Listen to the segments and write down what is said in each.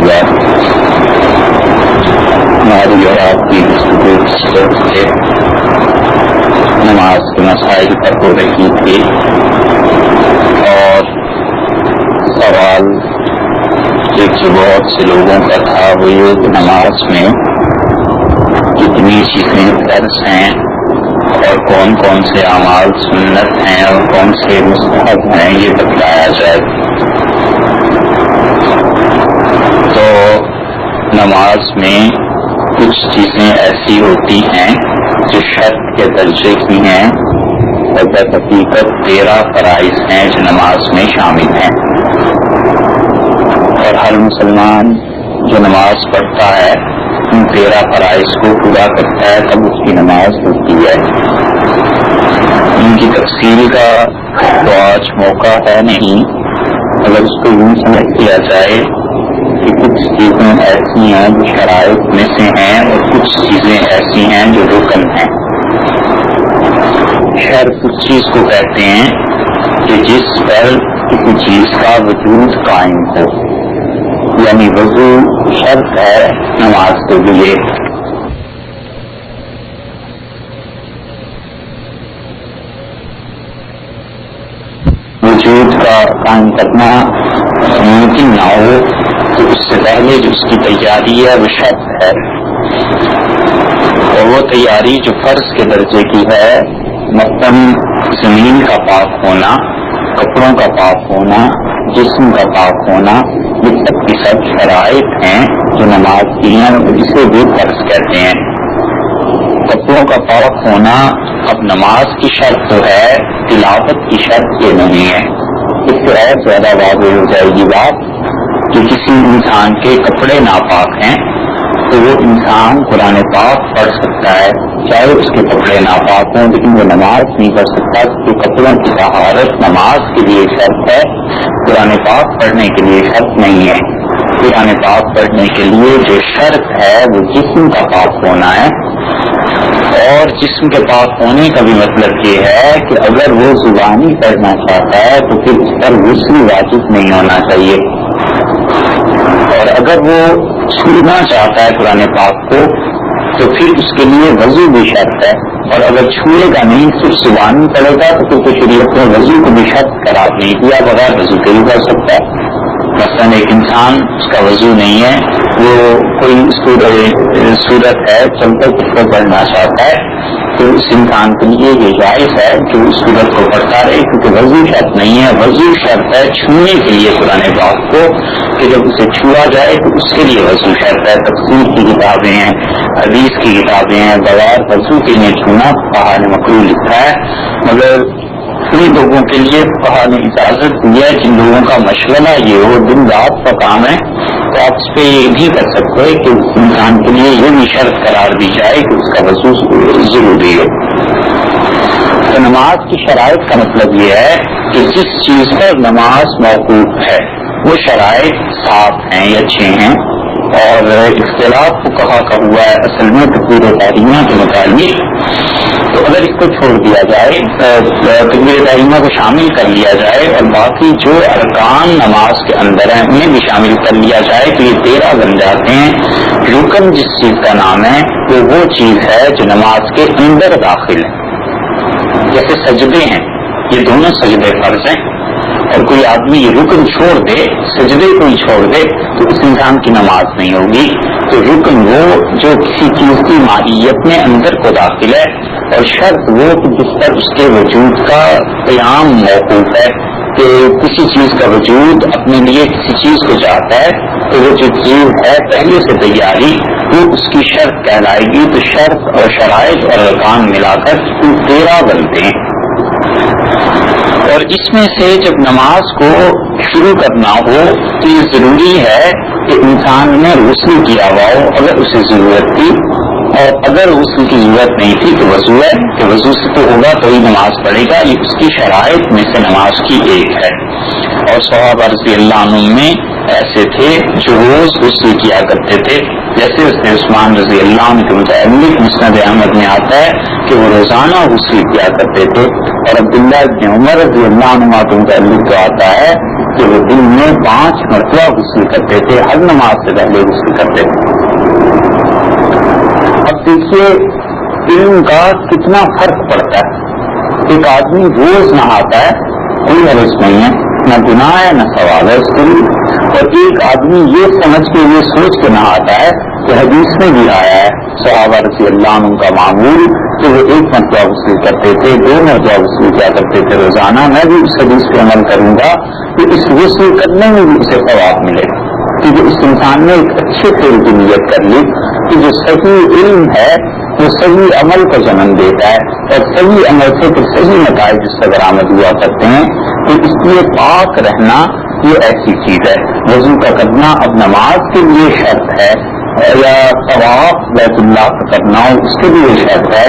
بعد ہماری اور آپ کی گفتگو سے نماز کے مسائل پر ہو رہی تھی اور سوال ایک جو بہت سے لوگوں کا تھا وہ یہ کہ نماز میں کتنی چیزیں فرض ہیں اور کون کون سے اعمال سنت ہیں اور کون سے مستحب ہیں یہ بتلایا جائے. تو نماز میں کچھ چیزیں ایسی ہوتی ہیں جو شرط کے درجے کی ہیں اور در حقیقت 13 فرائض ہیں جو نماز میں شامل ہیں، اور ہر مسلمان جو نماز پڑھتا ہے ان 13 فرائض کو پورا کرتا ہے تب اس کی نماز ہوتی ہے. ان کی تفصیل کا تو آج موقع ہے نہیں، اگر اس کو یوں سمجھ لیا جائے کہ کچھ چیزیں ایسی ہیں جو شرائط میں سے ہیں اور کچھ چیزیں ایسی ہیں جو رکن ہیں. شرط اس چیز کو کہتے ہیں کہ جس پر کسی چیز کا وجود قائم ہو، یعنی وضو شرط ہے نماز کے لیے. وجود کا قائم کرنا ممکن نہ ہو تو اس سے پہلے جو اس کی تیاری ہے وہ شرط ہے، اور وہ تیاری جو فرض کے درجے کی ہے، مثلاً زمین کا پاک ہونا، کپڑوں کا پاک ہونا، جسم کا پاک ہونا، یہ سب کی سب شرائط ہیں جو نماز کی ہیں، اسے بھی فرض کہتے ہیں. کپڑوں کا پاک ہونا اب نماز کی شرط تو ہے، تلاوت کی شرط یہ نہیں ہے. اس سے اور زیادہ واضح ہو جائے گی بات کہ کسی انسان کے کپڑے ناپاک ہیں تو وہ انسان قرآن پاک پڑھ سکتا ہے چاہے اس کے کپڑے ناپاک ہوں، لیکن وہ نماز نہیں پڑھ سکتا کیونکہ کپڑوں کی طہارت نماز کے لیے شرط ہے، قرآن پاک پڑھنے کے لیے شرط نہیں ہے. قرآن پاک پڑھنے کے لیے جو شرط ہے وہ جسم کا پاک ہونا ہے، اور جسم کے پاک ہونے کا بھی مطلب یہ ہے کہ اگر وہ زبانی پڑھنا چاہتا ہے تو پھر اس پر غسل واجب نہیں ہونا چاہیے، اور اگر وہ چھونا چاہتا ہے قرآن پاک کو تو پھر اس کے لیے وضو بھی شرط ہے، اور اگر چھوئے گا نہیں صرف زبانی پڑے گا تو پھر شریعت نے وضو کو بھی شرط قرار نہیں دیا، بغیر وضو کے ہی کر سکتا ہے. مثلا ایک انسان اس کا وضو نہیں ہے، وہ کوئی صورت ہے چلتے پھرتے پڑھنا چاہتا ہے تو اس انسان کے لیے یہ جائز ہے کہ اس صورت کو پڑھتا رہے، کیونکہ وضو شرط نہیں ہے. وضو شرط ہے چھونے کے لیے قرآن پاک کو، کہ جب اسے چھوا جائے تو اس کے لیے وضو شرط ہے. تفسیر کی کتابیں ہیں، حدیث کی کتابیں ہیں، بغیر وضو کے لیے چھونا فقہاء نے مکروہ لکھا ہے، مگر ان لوگوں کے لیے فقہاء نے اجازت دی ہے جن لوگوں کا مشغلہ یہ ہو، دن رات کا کام ہے، تو آپ اس پہ یہ نہیں کر سکتے کہ اس انسان کے لیے یہ بھی شرط قرار دی جائے کہ اس کا وضو ضروری ہو. تو نماز کی شرائط کا مطلب یہ ہے کہ جس چیز پر نماز موقوف ہے وہ شرائط صاف ہیں یا اچھے ہیں، اور اختلاف کو کہا ہوا ہے اصل میں تکبیر تحریمہ کے متعلق. تو اگر اس کو چھوڑ دیا جائے، تکبیر تحریمہ کو شامل کر لیا جائے اور باقی جو ارکان نماز کے اندر ہیں انہیں بھی شامل کر لیا جائے تو یہ 13 بن جاتے ہیں. رکن جس چیز کا نام ہے وہ چیز ہے جو نماز کے اندر داخل ہے، جیسے سجدے ہیں، یہ دونوں سجدے فرض ہیں، اور کوئی آدمی یہ رکن چھوڑ دے، سجدے کو ہی چھوڑ دے تو اس انسان کی نماز نہیں ہوگی. تو رکن وہ جو کسی چیز کی ماہیت میں اندر کو داخل ہے، اور شرط وہ کہ جس پر اس کے وجود کا قیام موقوف ہے، کہ کسی چیز کا وجود اپنے لیے کسی چیز کو چاہتا ہے تو وہ جو چیز ہے پہلے سے تیاری وہ اس کی شرط کہلائے گی. تو شرط اور شرائط اور ارکان ملا کر 13 بنتے ہیں. اور اس میں سے جب نماز کو شروع کرنا ہو تو یہ ضروری ہے کہ انسان نے غسل کیا ہوا ہو اگر اسے ضرورت تھی، اور اگر غسل کی ضرورت نہیں تھی تو وضو ہے کہ وضو سے تو ہوگا تو ہی نماز پڑھے گا. یہ اس کی شرائط میں سے نماز کی ایک ہے. اور صحابہ رضی اللہ عنہم میں ایسے تھے جو روز غسل کیا کرتے تھے، جیسے اس نے عثمان رضی اللہ عنہ کے متعلق مسند احمد میں آتا ہے کہ وہ روزانہ غسل کیا کرتے تھے، اور عبداللہ بن عمر رضی اللہ عنہ کے متعلق تو آتا ہے کہ وہ دن میں 5 مرتبہ غسل کرتے تھے، ہر نماز سے پہلے غسل کرتے تھے۔ اب دیکھیے علم کا کتنا فرق پڑتا ہے۔ ایک آدمی روز نہاتا ہے، کوئی حرج نہیں ہے، نہ گناہ ہے نہ ثواب ہے اس کے لیے، اور ایک آدمی یہ سمجھ کے یہ سوچ کے نہاتا ہے کہ حدیث میں بھی آیا ہے صحابہ رضی اللہ عنہ کا معمول کہ وہ 1 مرتبہ غسل کرتے تھے، 2 مرتبہ غسل کیا کرتے تھے روزانہ۔ میں بھی اس حدیث پہ عمل کروں گا کہ اس غسل کرنے میں بھی اسے ثواب ملے گا، کیونکہ اس انسان نے ایک اچھے فعل کی نیت کر لی کہ جو صحیح علم ہے وہ صحیح عمل کو جنم دیتا ہے، اور صحیح عمل سے پھر صحیح نتائج اس سے برآمد ہوا کرتے ہیں۔ تو اس لیے پاک رہنا یہ ایسی چیز ہے۔ وضو کا کرنا اب نماز کے لیے شرط ہے، یا طواف بیت اللہ کا کرنا اس کے لیے شرط ہے،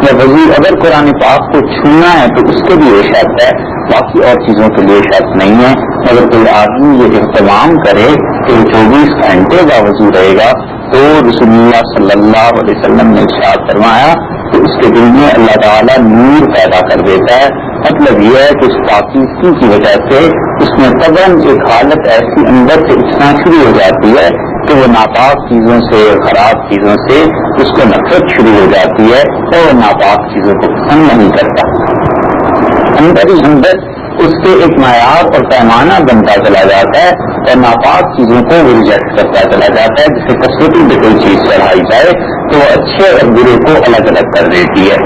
یا وضو اگر قرآن پاک کو چھونا ہے تو اس کے لیے شرط ہے، باقی اور چیزوں کے لیے شرط نہیں ہے۔ اگر کوئی آدمی یہ اہتمام کرے کہ 24 گھنٹے کا وضو رہے گا تو رسول اللہ صلی اللہ علیہ وسلم نے ارشاد فرمایا کہ اس کے دل میں اللہ تعالیٰ نور پیدا کر دیتا ہے۔ مطلب یہ ہے کہ اس پاکیزگی کی وجہ سے اس میں طبعاً ایک حالت ایسی اندر سے اٹھنا شروع ہو جاتی ہے کہ وہ ناپاک چیزوں سے، خراب چیزوں سے اس کو نفرت شروع ہو جاتی ہے اور وہ ناپاک چیزوں کو پسند نہیں کرتا۔ اندر ہی اندر اس سے ایک معیار اور پیمانہ بنتا چلا جاتا ہے اور ناپاک چیزوں کو وہ ریجیکٹ کرتا چلا جاتا ہے۔ جسے کسوٹی پہ کوئی چیز چڑھائی جائے تو وہ اچھے اور برے کو الگ الگ کر دیتی ہے۔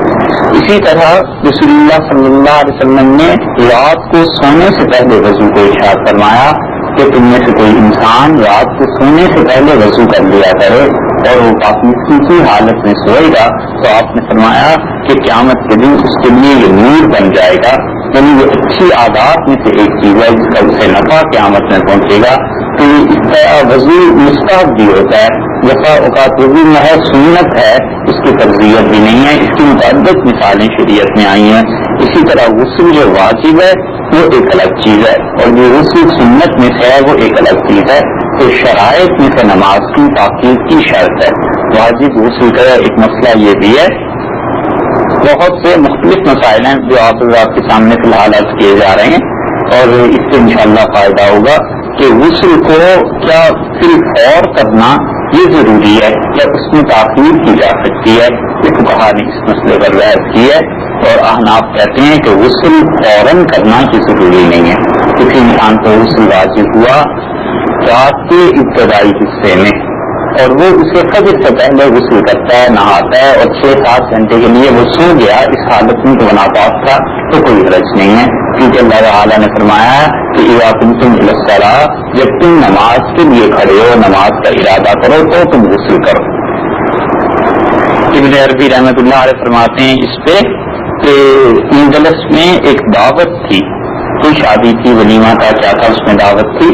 اسی طرح رسول اللہ صلی اللہ علیہ وسلم نے رات کو سونے سے پہلے وضو کو ارشاد فرمایا کہ تم میں سے کوئی انسان رات کو سونے سے پہلے وضو کر لیا کرے اور وہ پاکیزگی کی حالت میں سوئے گا تو آپ نے فرمایا کہ قیامت کے دن اس کے لیے یہ نور بن جائے گا۔ یعنی یہ اچھی عادات میں سے ایک چیز ہے جس کا اسے نفع قیامت میں پہنچے گا۔ تو اس طرح وضو مستحب بھی ہوتا ہے، جیسا اوقات وضو محض سنت ہے، اس کی ترجیح بھی نہیں ہے، اس کی متعدد مثالیں شریعت میں آئی ہیں۔ اسی طرح غسل جو واجب ہے وہ ایک الگ چیز ہے اور جو غسل سنت میں سے ہے وہ ایک الگ چیز ہے۔ تو شرائط میں سے نماز کی پاکیزگی شرط ہے۔ واجب غسل کا ایک مسئلہ یہ بھی ہے، بہت سے مختلف مسائل ہیں جو آپ کے سامنے فی الحال عرض کیے جا رہے ہیں اور اس سے انشاءاللہ فائدہ ہوگا کہ غسل کو کیا فی الفور کرنا یہ ضروری ہے یا اس میں تاخیر کی جا سکتی ہے۔ فقہاء نے اس مسئلے پر بحث کی ہے اور احناف کہتے ہیں کہ غسل فوراً کرنا کی ضروری نہیں ہے۔ کسی انسان کو غسل واجب ہوا رات کے ابتدائی حصے میں اور وہ اسے فجر سے پہلے غسل کرتا ہے، نہاتا ہے اور 6-7 گھنٹے کے لیے وہ سو گیا، اس حالت میں تو ناپاک تھا تو کوئی حرج نہیں ہے، کیونکہ اللہ تعالیٰ نے فرمایا کہ اذا قمتم الی الصلاۃ، جب تم نماز کے لیے کھڑے ہو، نماز کا ارادہ کرو تو تم غسل کرو۔ ابن عربی رحمۃ اللہ علیہ فرماتے ہیں اس پہ کہ اندلس میں ایک دعوت تھی، کوئی شادی تھی، ولیمہ کا کیا تھا، اس میں دعوت تھی،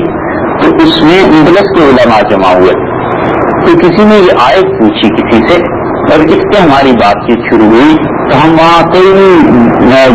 تو اس میں اندلس کے علماء جمع ہوئے تو کسی نے یہ آیت پوچھی کسی سے اور اس پہ ہماری بات چیت شروع ہوئی تو ہم وہاں کئی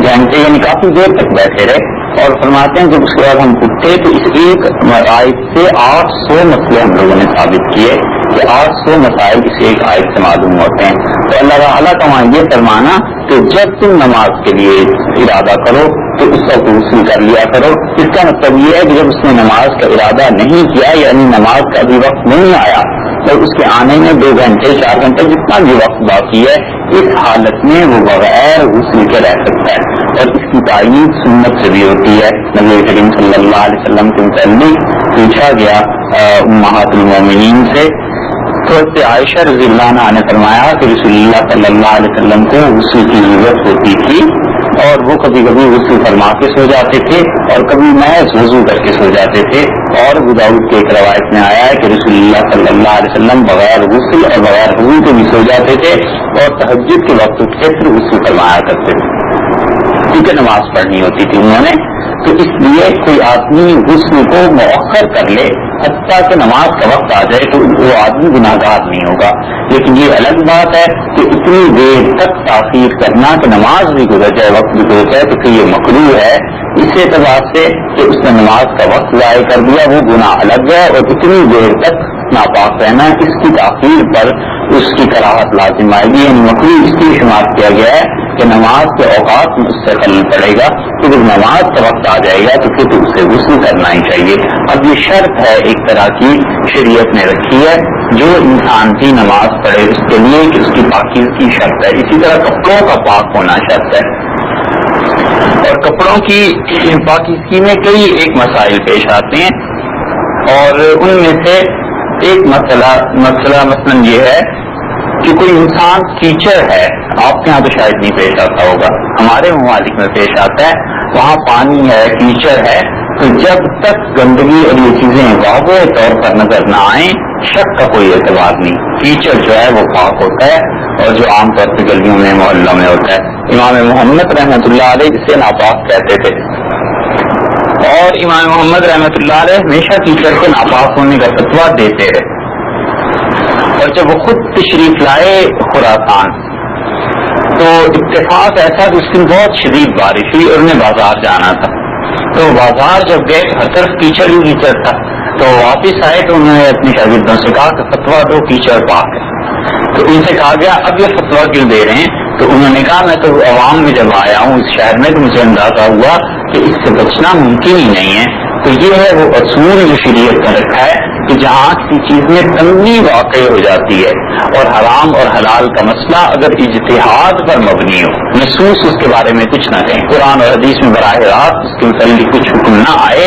گھنٹے یعنی کافی دیر تک بیٹھے رہے اور فرماتے ہیں جب اس کے بعد ہم اٹھتے تو اس ایک آیت سے 800 مسئلے ہم لوگوں نے ثابت کیے کہ 800 مسائل اس ایک آیت سے معلوم ہوتے ہیں۔ تو اللہ تعالیٰ کا وہاں یہ فرمانا کہ جب تم نماز کے لیے ارادہ کرو تو اس وقت غسل کر لیا کرو، اس کا مطلب یہ ہے کہ جب اس نے نماز کا ارادہ نہیں کیا یعنی نماز کا ابھی وقت نہیں آیا اور اس کے آنے میں 2 گھنٹے 4 گھنٹے جتنا بھی وقت باقی ہے اس حالت میں وہ بغیر غسل کے رہ سکتا ہے اور اس کی تائید سنت سے بھی ہوتی ہے۔ نبی کریم صلی اللہ علیہ وسلم کے متعلق پوچھا گیا امہات المومنین سے تو عائشہ رضی اللہ عنہا نے فرمایا کہ رسول اللہ صلی اللہ علیہ وسلم کو غسل کی ضرورت ہوتی تھی اور وہ کبھی کبھی غسل فرما کے سو جاتے تھے اور کبھی محض وضو کر کے سو جاتے تھے، اور ابو داؤد کے ایک روایت میں آیا ہے کہ رسول اللہ صلی اللہ علیہ وسلم بغیر غسل اور بغیر وضو کے بھی سو جاتے تھے اور تہجد کے وقت اٹھ کے پھر غسل فرمایا کرتے تھے کیونکہ نماز پڑھنی ہوتی تھی انہوں نے۔ تو اس لیے کوئی آدمی غسل کو مؤخر کر لے حتیٰ کہ نماز کا وقت آ جائے تو وہ آدمی گناہگار نہیں ہوگا، لیکن یہ الگ بات ہے کہ اتنی دیر تک تاخیر کرنا کہ نماز بھی گزر جائے، وقت بھی گزر جائے تو پھر یہ مکروہ ہے اس اعتبار سے کہ اس نے نماز کا وقت ضائع کر دیا، وہ گناہ الگ ہے، اور اتنی دیر تک ناپاک رہنا اس کی تاخیر پر اس کی کراہت لازم آئے گی، یعنی مکروہ اس لیے شمار کیا گیا ہے کہ نماز کے اوقات میں اس سے خلل پڑے گا، تو جب نماز کا وقت آ جائے گا تو پھر اسے غسل کرنا ہی چاہیے۔ اب یہ شرط ہے ایک طرح کی شریعت نے رکھی ہے، جو انسان بھی نماز پڑھے اس کے لیے کہ اس کی پاکیزگی شرط ہے۔ اسی طرح کپڑوں کا پاک ہونا شرط ہے، اور کپڑوں کی پاکیزگی میں کئی ایک مسائل پیش آتے ہیں، اور ان میں سے ایک مسئلہ مثلاً یہ ہے کہ کوئی انسان کیچڑ ہے، آپ کے یہاں تو شاید نہیں پیش آتا ہوگا، ہمارے ممالک میں پیش آتا ہے، وہاں پانی ہے، کیچڑ ہے، تو جب تک گندگی اور یہ چیزیں واضح طور پر نظر نہ آئیں شک کا کوئی اعتبار نہیں، کیچڑ جو ہے وہ پاک ہوتا ہے، اور جو عام طور پہ گلیوں میں محلوں میں ہوتا ہے۔ امام محمد رحمۃ اللہ علیہ اسے ناپاک کہتے تھے، اور امام محمد رحمۃ اللہ علیہ ہمیشہ کیچڑ کے ناپاک ہونے کا فتویٰ دیتے رہے، اور جب وہ خود تشریف لائے خراسان تو اتفاق ایسا کہ اس دن بہت شدید بارش ہوئی اور انہیں بازار جانا تھا، تو بازار جب گئے ہر طرف کیچڑ ہی کیچڑ تھا، تو واپس آئے تو انہوں نے اپنے شاگردوں سے کہا کہ فتویٰ دو کیچڑ پاک ہے، تو ان سے کہا گیا اب یہ فتویٰ کیوں دے رہے ہیں؟ تو انہوں نے کہا میں تو عوام میں جب آیا ہوں اس شہر میں تو مجھے اندازہ ہوا کہ اس سے بچنا ممکن ہی نہیں ہے۔ تو یہ ہے وہ اصول جو شریعت نے رکھا ہے کہ جہاں کسی چیز میں تنگی واقع ہو جاتی ہے اور حرام اور حلال کا مسئلہ اگر اجتہاد پر مبنی ہو، محسوس اس کے بارے میں کچھ نہ کہیں، قرآن اور حدیث میں براہ راست اس کے متعلق کچھ حکم نہ آئے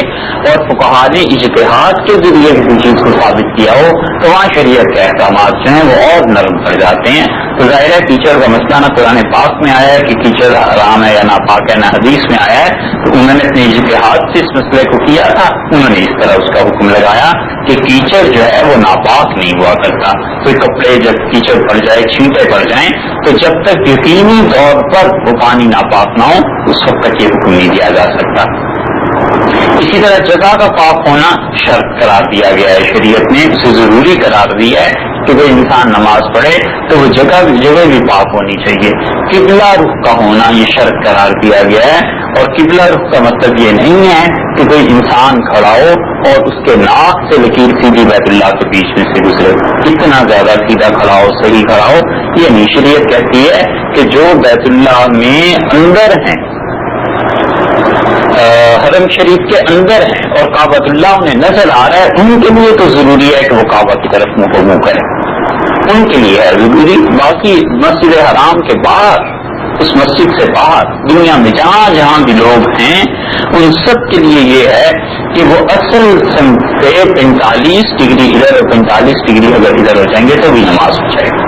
اور فقہاء نے اجتہاد کے ذریعے کسی چیز کو ثابت کیا ہو، تو وہاں شریعت کے احکامات جو ہیں وہ اور نرم پڑ جاتے ہیں۔ تو ظاہر ہے کیچڑ کا مسئلہ نہ قرآن پاک میں آیا ہے کہ کیچڑ حرام ہے یا ناپاک ہے، نہ حدیث میں آیا ہے، تو انہوں نے اپنے اجتہاد سے اس مسئلے کو کیا تھا، انہوں نے اس طرح اس کا حکم لگایا کہ کیچڑ جو ہے وہ ناپاک نہیں ہوا کرتا، کوئی کپڑے جب کیچڑ پڑ جائے، چھینٹے پڑ جائیں، تو جب تک یقینی طور پر وہ پانی ناپاک نہ ہو اس وقت تک یہ حکم نہیں دیا جا سکتا۔ اسی طرح جگہ کا پاک ہونا شرط قرار دیا گیا ہے، شریعت نے اسے ضروری قرار دیا ہے کہ کوئی انسان نماز پڑھے تو وہ جگہ بھی پاک ہونی چاہیے۔ قبلہ رخ کا ہونا یہ شرط قرار دیا گیا ہے، اور قبلہ رخ کا مطلب یہ نہیں ہے کہ کوئی انسان کھڑا ہو اور اس کے ناک سے لکیر سیدھی بیت اللہ کے بیچ میں سے گزرے، کتنا زیادہ سیدھا کھڑا ہو، صحیح کھڑا ہو، یہ نہیں۔ شریعت کہتی ہے کہ جو بیت اللہ میں اندر ہیں، حرم شریف کے اندر ہیں اور کعبۃ اللہ انہیں نظر آ رہا ہے، ان کے لیے تو ضروری ہے کہ وہ کعبہ کی طرف منہ کریں، ان کے لیے ہے ضروری۔ باقی مسجد حرام کے باہر، اس مسجد سے باہر دنیا میں جہاں جہاں بھی لوگ ہیں ان سب کے لیے یہ ہے کہ وہ اصل سمت سے 45 ڈگری ادھر اور 45 ڈگری اگر ادھر ہو جائیں گے تو بھی نماز ہو جائے گی۔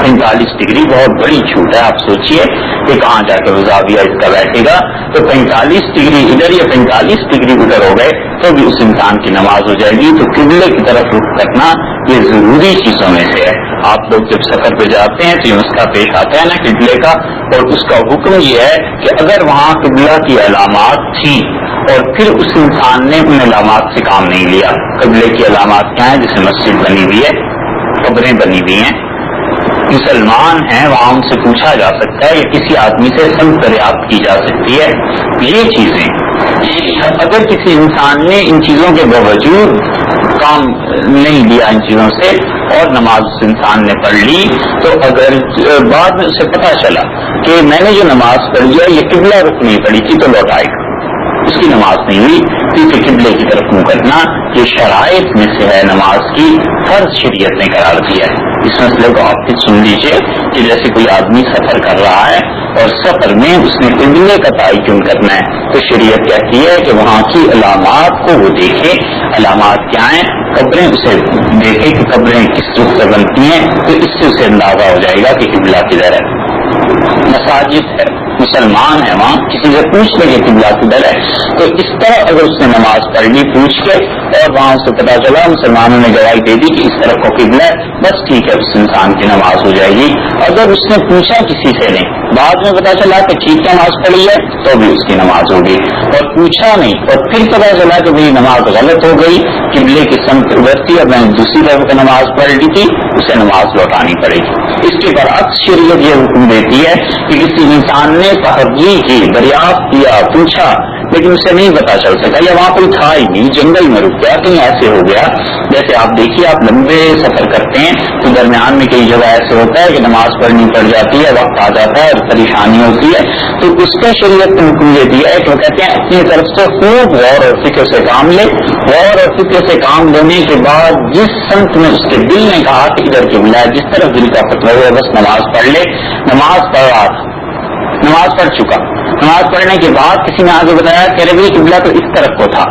45 ڈگری بہت بڑی چھوٹ ہے، آپ سوچئے کہ کہاں جا کے زاویہ اس کا بیٹھے گا، تو 45 ڈگری ادھر یا 45 ڈگری ادھر ہو گئے تو بھی اس انسان کی نماز ہو جائے گی۔ تو قبلے کی طرف رخ کرنا یہ ضروری چیزوں میں سے ہے۔ آپ لوگ جب سفر پہ جاتے ہیں تو یہ مسئلہ پیش آتا ہے نا قبلے کا، اور اس کا حکم یہ ہے کہ اگر وہاں قبلہ کی علامات تھی اور پھر اس انسان نے ان علامات سے کام نہیں لیا، قبلے کی علامات کیا ہیں؟ جیسے مسجد بنی ہوئی ہے، قبریں بنی ہوئی ہیں، مسلمان ہیں، وہاں ان سے پوچھا جا سکتا ہے یا کسی آدمی سے سمت دریافت کی جا سکتی ہے، یہ چیزیں اگر کسی انسان نے ان چیزوں کے باوجود کام نہیں لیا ان چیزوں سے اور نماز اس انسان نے پڑھ لی، تو اگر بعد میں اسے پتا چلا کہ میں نے جو نماز پڑھی ہے یہ قبلہ رخ نہیں پڑھی تھی، تو لوٹائے گا، اس کی نماز نہیں ہوئی، کیونکہ قبلے کی طرف منہ کرنا یہ شرائط میں سے ہے، نماز کی فرض شریعت نے قرار دیا ہے۔ اس مسئلے کو آپ پھر سن لیجئے کہ جیسے کوئی آدمی سفر کر رہا ہے اور سفر میں اس نے قبلے کا تعین کرنا ہے، تو شریعت کہتی ہے کہ وہاں کی علامات کو وہ دیکھے، علامات کیا ہیں، قبریں اسے دیکھے کہ قبریں کس رخ سے بنتی ہیں، تو اس سے اسے اندازہ ہو جائے گا کہ قبلہ کدھر ہے۔ مساجد ہے، مسلمان ہے، وہاں کسی سے پوچھ لے کہ قبلہ کدھر ہے، تو اس طرح اگر اس نے نماز پڑھ لی پوچھ کے اور وہاں سے پتا چلا مسلمانوں نے گواہی دے دی کہ اس طرف کو قبلہ ہے، بس ٹھیک ہے، اس انسان کی نماز ہو جائے گی۔ اگر اس نے پوچھا کسی سے نہیں، بعد میں پتا چلا کہ ٹھیک نماز پڑھی ہے، تو بھی اس کی نماز ہوگی، اور پوچھا نہیں اور پھر پتا چلا کہ میری نماز غلط ہو گئی، قبلے کی سمت ادھر تھی اور میں نے دوسری طرف کی نماز پڑھ لی تھی، اسے نماز لوٹانی پڑے گی۔ اس کے برعکس شریعت یہ حکم دیتی ہے کہ کسی انسان نے تحقیق کی، دریافت کیا، پوچھا لیکن اسے نہیں پتا چل سکا یا وہاں کوئی تھا ہی نہیں, جنگل میں رک گیا, کہیں ایسے ہو گیا. جیسے آپ دیکھیے آپ لمبے سفر کرتے ہیں تو درمیان میں کئی جگہ ایسے ہوتا ہے کہ نماز پڑھنی پڑ جاتی ہے, وقت آ جاتا ہے اور پریشانی ہوتی ہے, تو اس کا شریعت نے حکم یہ دیا ہے کہ وہ کہتے ہیں اپنی طرف سے خوب غور اور فکر سے کام لے. غور اور فکر سے کام لینے کے بعد جس سمت میں اس کے دل نے کہا کہ ادھر کی بلا, جس طرف دل کا فتویٰ ہوا بس نماز پڑھ لے. نماز پڑھ رہا تھا, نماز پڑھ چکا, نماز پڑھنے کے بعد کسی نے آگے بتایا کہ ارے بھائی قبلہ تو اس طرف کو تھا,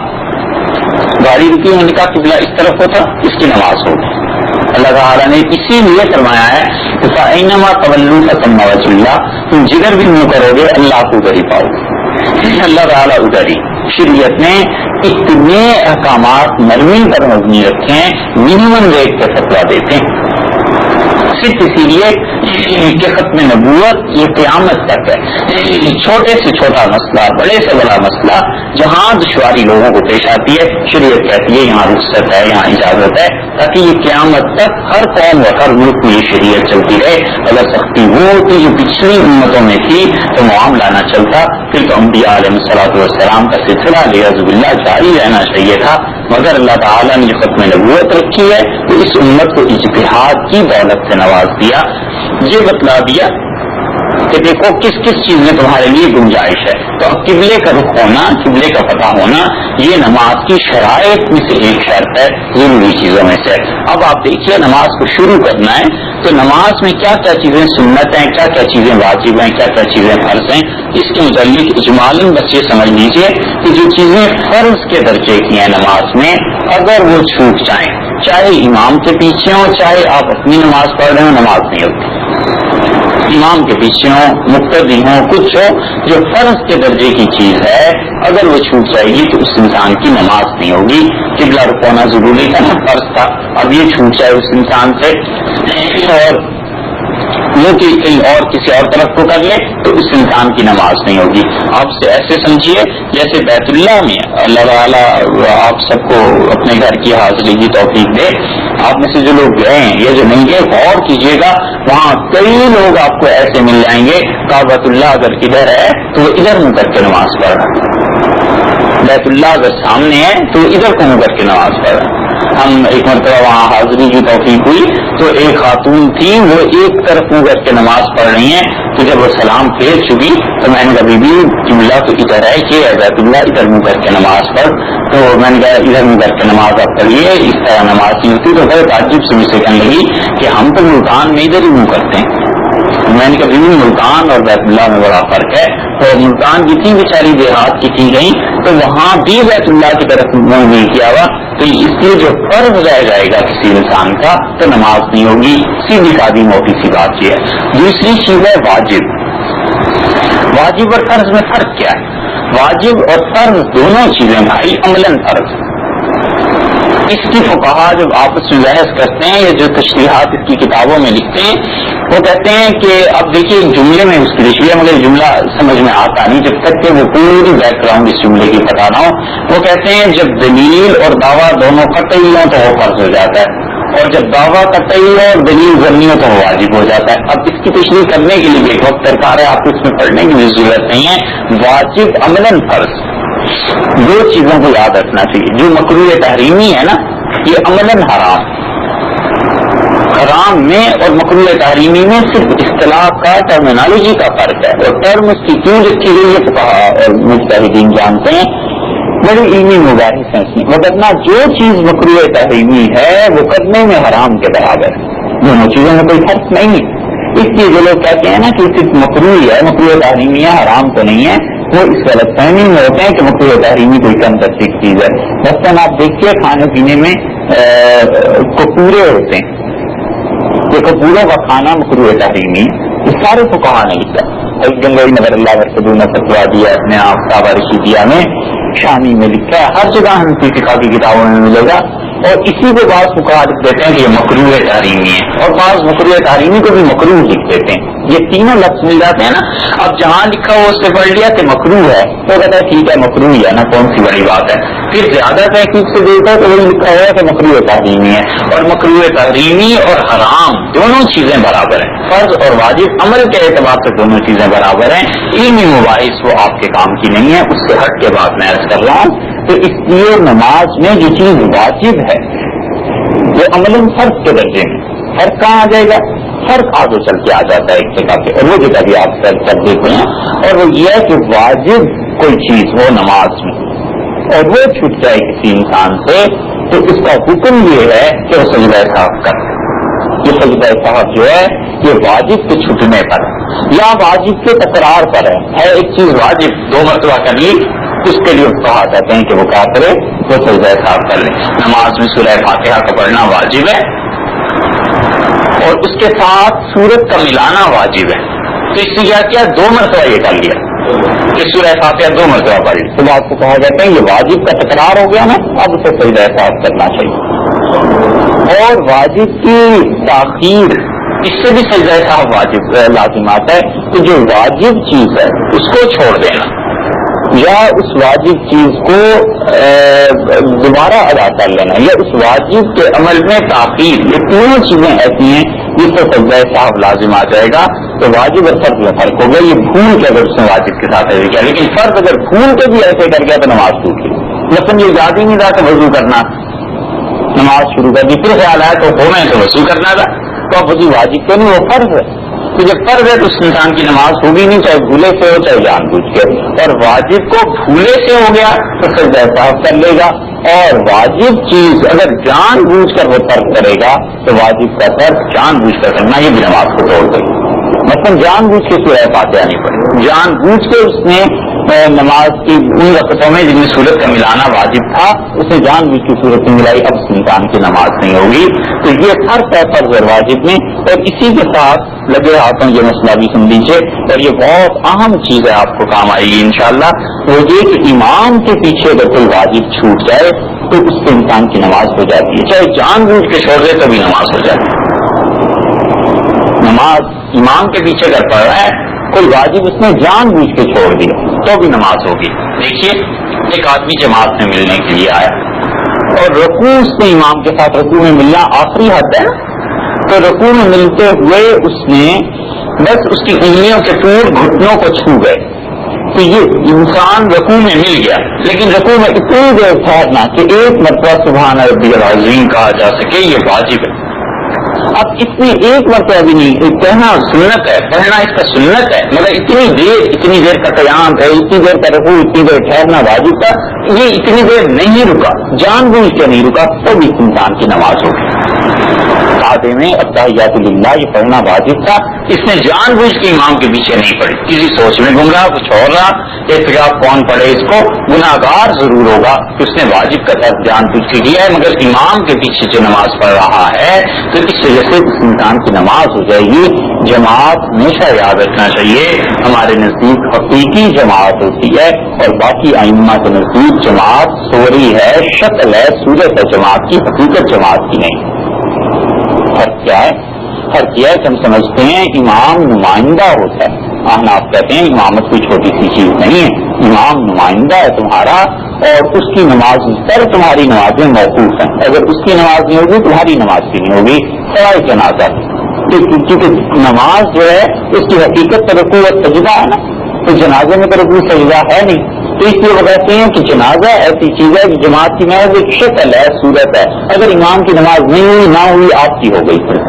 گاڑی رکی, انہوں نے کہا قبلہ اس طرف کو تھا, اس کی نماز ہو گئی. اللہ تعالیٰ نے اسی لیے فرمایا ہے کہ فَإِنَّمَا تَوَلُّوا فَثَمَّ وَجْهُ اللَّهِ, تم جدھر بھی منہ کرو گے اللہ کو ادھر ہی پاؤ گے, اللہ تعالیٰ ادھر ہی. شریعت نے اتنے احکامات نرمی پر مبنی رکھے ہیں, منیمم ریٹ پہ فتویٰ دیتے ہیں, صرف اسی لیے کہ ختم نبوت یہ قیامت تک ہے. چھوٹے سے چھوٹا مسئلہ, بڑے سے بڑا مسئلہ جہاں دشواری لوگوں کو پیش آتی ہے, شریعت کہتی ہے یہاں رخصت ہے, یہاں اجازت ہے, تاکہ یہ قیامت تک ہر قوم اور ہر ملک میں یہ شریعت چلتی رہے. اگر سختی وہ ہوتی جو پچھلی امتوں میں تھی تو معاملہ نہ چلتا, پھر تو انبیاء علیہ الصلوۃ والسلام کا سلسلہ لیاذ باللہ جاری رہنا چاہیے تھا. مگر اللہ تعالیٰ نے جو ختم نبوت رکھی ہے تو اس امت کو اجتہاد کی دولت سے نواز دیا. یہ بتلا دیا کہ دیکھو کس کس چیز میں تمہارے لیے گنجائش ہے. تو اب قبلے کا رخ ہونا, قبلے کا پتہ ہونا, یہ نماز کی شرائط میں سے ایک شرط ہے, ضروری چیزوں میں سے. اب آپ دیکھیے نماز کو شروع کرنا ہے تو نماز میں کیا کیا چیزیں سنت ہیں, کیا کیا چیزیں واجب ہیں, کیا کیا چیزیں فرض ہیں, اس کے متعلق اجمالاً بس یہ سمجھ لیجیے کہ جو چیزیں فرض کے درجے کی ہیں نماز میں, اگر وہ چھوٹ جائیں, چاہے امام کے پیچھے ہوں چاہے آپ اپنی نماز پڑھ رہے ہوں, نماز نہیں ہوتی. امام کے پیچھے ہوں, مقتدی ہوں, کچھ ہو, جو فرض کے درجے کی چیز ہے اگر وہ چھوٹ جائے گی تو اس انسان کی نماز نہیں ہوگی. قبلہ رکونا ضروری تھا نا, فرض تھا, اب یہ چھوٹ جائے اس انسان سے اور وہ کہیں اور کسی اور طرف کو کر لے تو اس انسان کی نماز نہیں ہوگی. آپ سے ایسے سمجھیے جیسے بیت اللہ میں اللہ تعالیٰ آپ سب کو اپنے گھر کی حاضری کی توفیق دے. آپ میں سے جو لوگ گئے ہیں یہ جو نہیں گئے غور کیجیے گا, وہاں کئی لوگ آپ کو ایسے مل جائیں گے کعبۃ اللہ اگر ادھر ہے تو وہ ادھر منہ کر کے نماز پڑھ رہا ہے, بیت اللہ اگر سامنے ہے تو ادھر کو منہ کر کے نماز پڑھ رہا ہے. ہم ایک مرتبہ وہاں حاضری کی توفیق ہوئی تو ایک خاتون تھی, وہ ایک طرف منہ کر کے نماز پڑھ رہی ہیں, تو جب وہ سلام پھیر چکی تو میں نے کہا بی قبلہ تو ادھر ہے کہ بیت اللہ ادھر منہ کر کے نماز پڑھ. تو میں نے کہا ادھر منہ کر کے نماز آپ پڑھیے, اس طرح نماز نہیں ہوتی. تو بہت تعجب سے مجھ سے کہنے لگی کہ ہم تو ملتان میں ادھر ہی منہ کرتے ہیں. میں نے کہا ملتان اور بیت اللہ میں بڑا فرق ہے. تو ملتان کی تھی بیچاری دیہات کی تھی گئی تو وہاں بھی بیت اللہ کی طرف منہ نہیں کیا ہوا, تو اس لیے جو فرض رہ جائے گا کسی انسان کا تو نماز نہیں ہوگی. سیدھی سادھی موٹی سی بات یہ ہے. دوسری چیز ہے واجب. واجب اور فرض میں فرق کیا ہے؟ واجب اور فرض دونوں چیزیں بھائی عملاً فرض. اس کی فقہا جب آپس میں بحث کرتے ہیں یا جو تشریحات اس کی کتابوں میں لکھتے ہیں وہ کہتے ہیں کہ اب دیکھیے جملے میں اس کی لکھی ہے مگر جملہ سمجھ میں آتا نہیں جب تک کہ وہ پوری بیک گراؤنڈ اس جملے کی پتا نہ ہو. وہ کہتے ہیں جب دلیل اور دعویٰ دونوں قطعی ہوں تو وہ فرض ہو جاتا ہے, اور جب دعویٰ قطعی ہو اور دلیل ظنی ہو تو وہ واجب ہو جاتا ہے. اب اس کی تشریح کرنے کے لیے ایک وقت درکار ہے, آپ کو اس میں پڑھنے کی بھی ضرورت نہیں ہے. واجب عملاً فرض دو چیزوں کو یاد رکھنا چاہیے. جو مکروہ تحریمی ہے نا یہ عملاً حرام. حرام میں اور مکروہ تحریمی میں صرف اصطلاح کا ٹرمینالوجی کا فرق ہے, اور ٹرم اس کی کیوں رکھی گئی ہے فقہا اور مجتہدین جانتے ہیں, بڑی علمی مباحث ہیں اس میں. وگرنہ جو چیز مکروہ تحریمی ہے وہ کرنے میں حرام کے برابر ہے. دونوں چیزوں میں کوئی فرق نہیں ہے. اس لیے جو لوگ کہتے ہیں نا کہ صرف مکروہ ہے, مکروہ تحریمی ہے, حرام تو نہیں ہے, وہ اس غلط فہمی میں ہوتے ہیں کہ مکروہ تحریمی کوئی کم درجے کی چیز ہے. مثلاً آپ دیکھیے کھانے پینے میں کپورے ہوتے ہیں, یہ کپوروں کا کھانا مکروہ تحریمی, یہ سارے فقہا نے لکھا. گنگوئی نگر اللہ ورسدو نے فتویٰ دیا اپنے آپ صحابہ رشیدیہ میں, شامی میں لکھا ہے, ہر جگہ ہم فقہ کی کتابوں میں ملے گا اور اسی کو بعض فقہا لکھ دیتے ہیں کہ یہ مکروہ تحریمی ہے، اور بعض مکروہ تحریمی کو بھی مکروہ لکھ دیتے ہیں. یہ تینوں لفظ مل جاتے ہیں نا. اب جہاں لکھا ہو اس سے پڑھ لیا کہ مکروہ ہے تو کہتا ہے ٹھیک ہے مکروہ ہے نا، کون سی بڑی بات ہے. پھر زیادہ تحقیق سے دیکھا تو وہی لکھا ہوا ہے کہ مکروہ تحریمی ہے، اور مکروہ تحریمی اور حرام دونوں چیزیں برابر ہیں. فرض اور واجب عمل کے اعتبار سے دونوں چیزیں برابر ہیں. علمی مباحث وہ آپ کے کام کی نہیں ہے، اس سے ہٹ کے بات میں عرض کر رہا ہوں. تو اس لیے نماز میں جو چیز واجب ہے وہ عملاً فرض کے درجے میں. فرض کہاں آ جائے گا؟ فرض آگے چل کے آ جاتا ہے ایک جگہ پہ، اور وہ جگہ بھی آپ کر دیتے ہیں. اور وہ یہ ہے کہ واجب کوئی چیز ہو نماز میں اور وہ چھوٹ جائے کسی انسان سے تو اس کا حکم یہ ہے کہ وہ سجدہ صاحب کر. یہ سجدہ صاحب جو ہے یہ واجب کے چھٹنے پر یا واجب کے تکرار پر ہے. ایک چیز واجب 2 مرتبہ کر لی، اس کے لیے کہا جاتے ہیں کہ وہ کیا کرے، وہ سجدہ صاحب کر لے. نماز میں سورہ فاتحہ کا پڑھنا واجب ہے اور اس کے ساتھ سورت کا ملانا واجب ہے. تو اس نے کیا 2 مرتبہ یہ کر لیا کہ سورہ فاتحہ 2 مرتبہ پڑھ لی. تو آپ کو کہا جاتا ہے یہ واجب کا تکرار ہو گیا نا، اب اسے سجدہ صاحب کرنا چاہیے. اور واجب کی تاخیر اس سے بھی سجدہ صاحب واجب لازم آتا ہے کہ جو واجب چیز ہے اس کو چھوڑ دینا یا اس واجب چیز کو دوبارہ ادا کر لینا یا اس واجب کے عمل میں تاخیر، یہ تینوں چیزیں ایسی ہیں جس سے سجدہ صاحب لازم آ جائے گا. تو واجب اور فرض میں فرق ہوگا. یہ بھول کے اگر اس نے واجب کے ساتھ ایسے کیا، لیکن فرض اگر بھول کے بھی ایسے کر گیا تو نماز ٹوٹ گئی. مثلاً یہ یاد ہی نہیں تھا کہ وضو کرنا، نماز شروع کر دی، پھر خیال آیا تو ہونا ہے تو وضو کرنا تھا، تو اب وضو واجب تو نہیں، وہ فرض ہے. تو جب فرض ہے تو اس انسان کی نماز ہوگی نہیں، چاہے بھولے سے ہو چاہے جان بوجھ کے. اور واجب کو بھولے سے ہو گیا تو سجدہ صاحب کر لے گا. اور واجب چیز اگر جان بوجھ کر وہ ترک کرے گا تو واجب کا ترک جان بوجھ کر کرنا یہ بھی نماز کو توڑ دے گا. مثلا جان بوجھ کے سورہ فاتحہ نہیں پڑھی، جان بوجھ کے اس نے نماز کی ان رکعتوں میں جن میں سورت کا ملانا واجب تھا اس نے جان بوجھ کی سورت میں ملائی، اب اس انسان کی نماز نہیں ہوگی. تو یہ فرق ہے فرض اور واجب میں. اور اسی کے ساتھ لگے ہاتھوں یہ مسئلہ بھی سن لیجیے، اور یہ بہت اہم چیز ہے، آپ کو کام آئے گی انشاءاللہ. وہ یہ کہ امام کے پیچھے اگر کوئی واجب چھوٹ جائے تو اس سے انسان کی نماز ہو جاتی ہے، چاہے جان بوجھ کے چھوڑ دے تو بھی نماز ہو جاتی ہے. نماز امام کے پیچھے اگر پڑھ رہا ہے کوئی واجب اس نے جان بوجھ کے چھوڑ دیا تو بھی نماز ہوگی. دیکھیے ایک آدمی جماعت میں ملنے کے لیے آیا اور رکوع اس نے امام کے ساتھ رکوع میں ملنا آخری حد ہے، تو رکوع میں ملتے ہوئے اس نے بس اس کی انگلیوں کے ٹور گھٹنوں کو چھو گئے. تو یہ انسان رکوع میں مل گیا، لیکن رکوع میں اتنی دیر ٹھہرنا کہ ایک مرتبہ سبحان ربی العظیم کہا جا سکے یہ واجب ہے. اب اتنی ایک مرتبہ بھی نہیں کہنا سنت ہے، پڑھنا اس کا سنت ہے، مگر اتنی دیر کا قیام ہے، اتنی دیر کا رکوع، اتنی دیر ٹھہرنا واجب تھا. یہ اتنی دیر نہیں رکا، جان بوجھ کے نہیں رکا تو بھی انسان کی نماز ہوگی. سادے میں التحیات للہ یہ پڑھنا واجب تھا، اس نے جان بوجھ کے امام کے پیچھے نہیں پڑھی، کسی سوچ میں گم رہا کچھ اور رہا، احتجاج کون پڑھے اس کو، گناہگار ضرور ہوگا کہ اس نے واجب کا طرف جان بوجھ کے کیا ہے، مگر امام کے پیچھے جو نماز پڑھ رہا ہے تو اس وجہ سے اس انسان کی نماز ہو جائے گی. جماعت ہمیشہ یاد رکھنا چاہیے ہمارے نزدیک حقیقی جماعت ہوتی ہے اور باقی ائمہ کے نزدیک جماعت سوری ہے، شکل ہے، صورت ہے جماعت کی، حقیقت جماعت کی نہیں. فرق کیا ہے؟ فرق یہ ہے کہ ہم سمجھتے ہیں امام نمائندہ ہوتا ہے، آپ کہتے ہیں امامت کوئی چھوٹی سی چیز نہیں ہے، امام نمائندہ ہے تمہارا اور اس کی نماز پر تمہاری نمازیں موقوف ہیں. اگر اس کی نماز نہیں ہوگی تمہاری نماز بھی نہیں ہوگی. سوائے جنازہ کیونکہ نماز جو ہے اس کی حقیقت پر رکوع اور سجدہ ہے نا، تو جنازے میں تو رکوع سجدہ ہے نہیں. تو اس لیے وہ کہتے ہیں کہ جنازہ ایسی چیز ہے کہ جماعت کی محض ایک شکل ہے، صورت ہے. اگر امام کی نماز نہیں ہوئی نہ ہوئی آپ کی ہو گئی.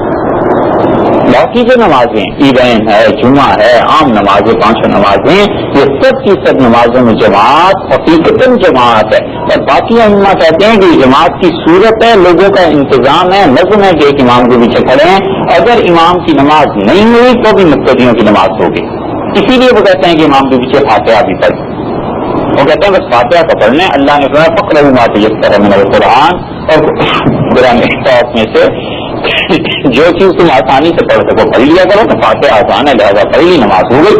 باقی جو نمازیں عیدین ہے، جمعہ ہے، عام نمازیں، 5 نمازیں، یہ سب کی سب نمازوں میں جماعت حقیقتاً جماعت ہے. اور باقی ائمہ کہتے ہیں کہ یہ جماعت کی صورت ہے، لوگوں کا انتظام ہے، نظم ہے کہ ایک امام کے پیچھے کھڑے ہیں. اگر امام کی نماز نہیں ہوئی تو بھی مقتدیوں کی نماز ہوگی. اسی لیے وہ کہتے ہیں کہ امام کے پیچھے فاتحہ بھی پڑھیں. وہ کہتے ہیں بس فاتحہ کا پڑھنے، اللہ نے فرمایا فقرؤوا ما تيسر من القرآن، اور قرآن میں سے جو چیز تم آسانی سے پڑھ سکو پڑھ لیا کرو. تو فاتحہ آسان ہے لہٰذا پڑھ لی، نماز ہو گئی.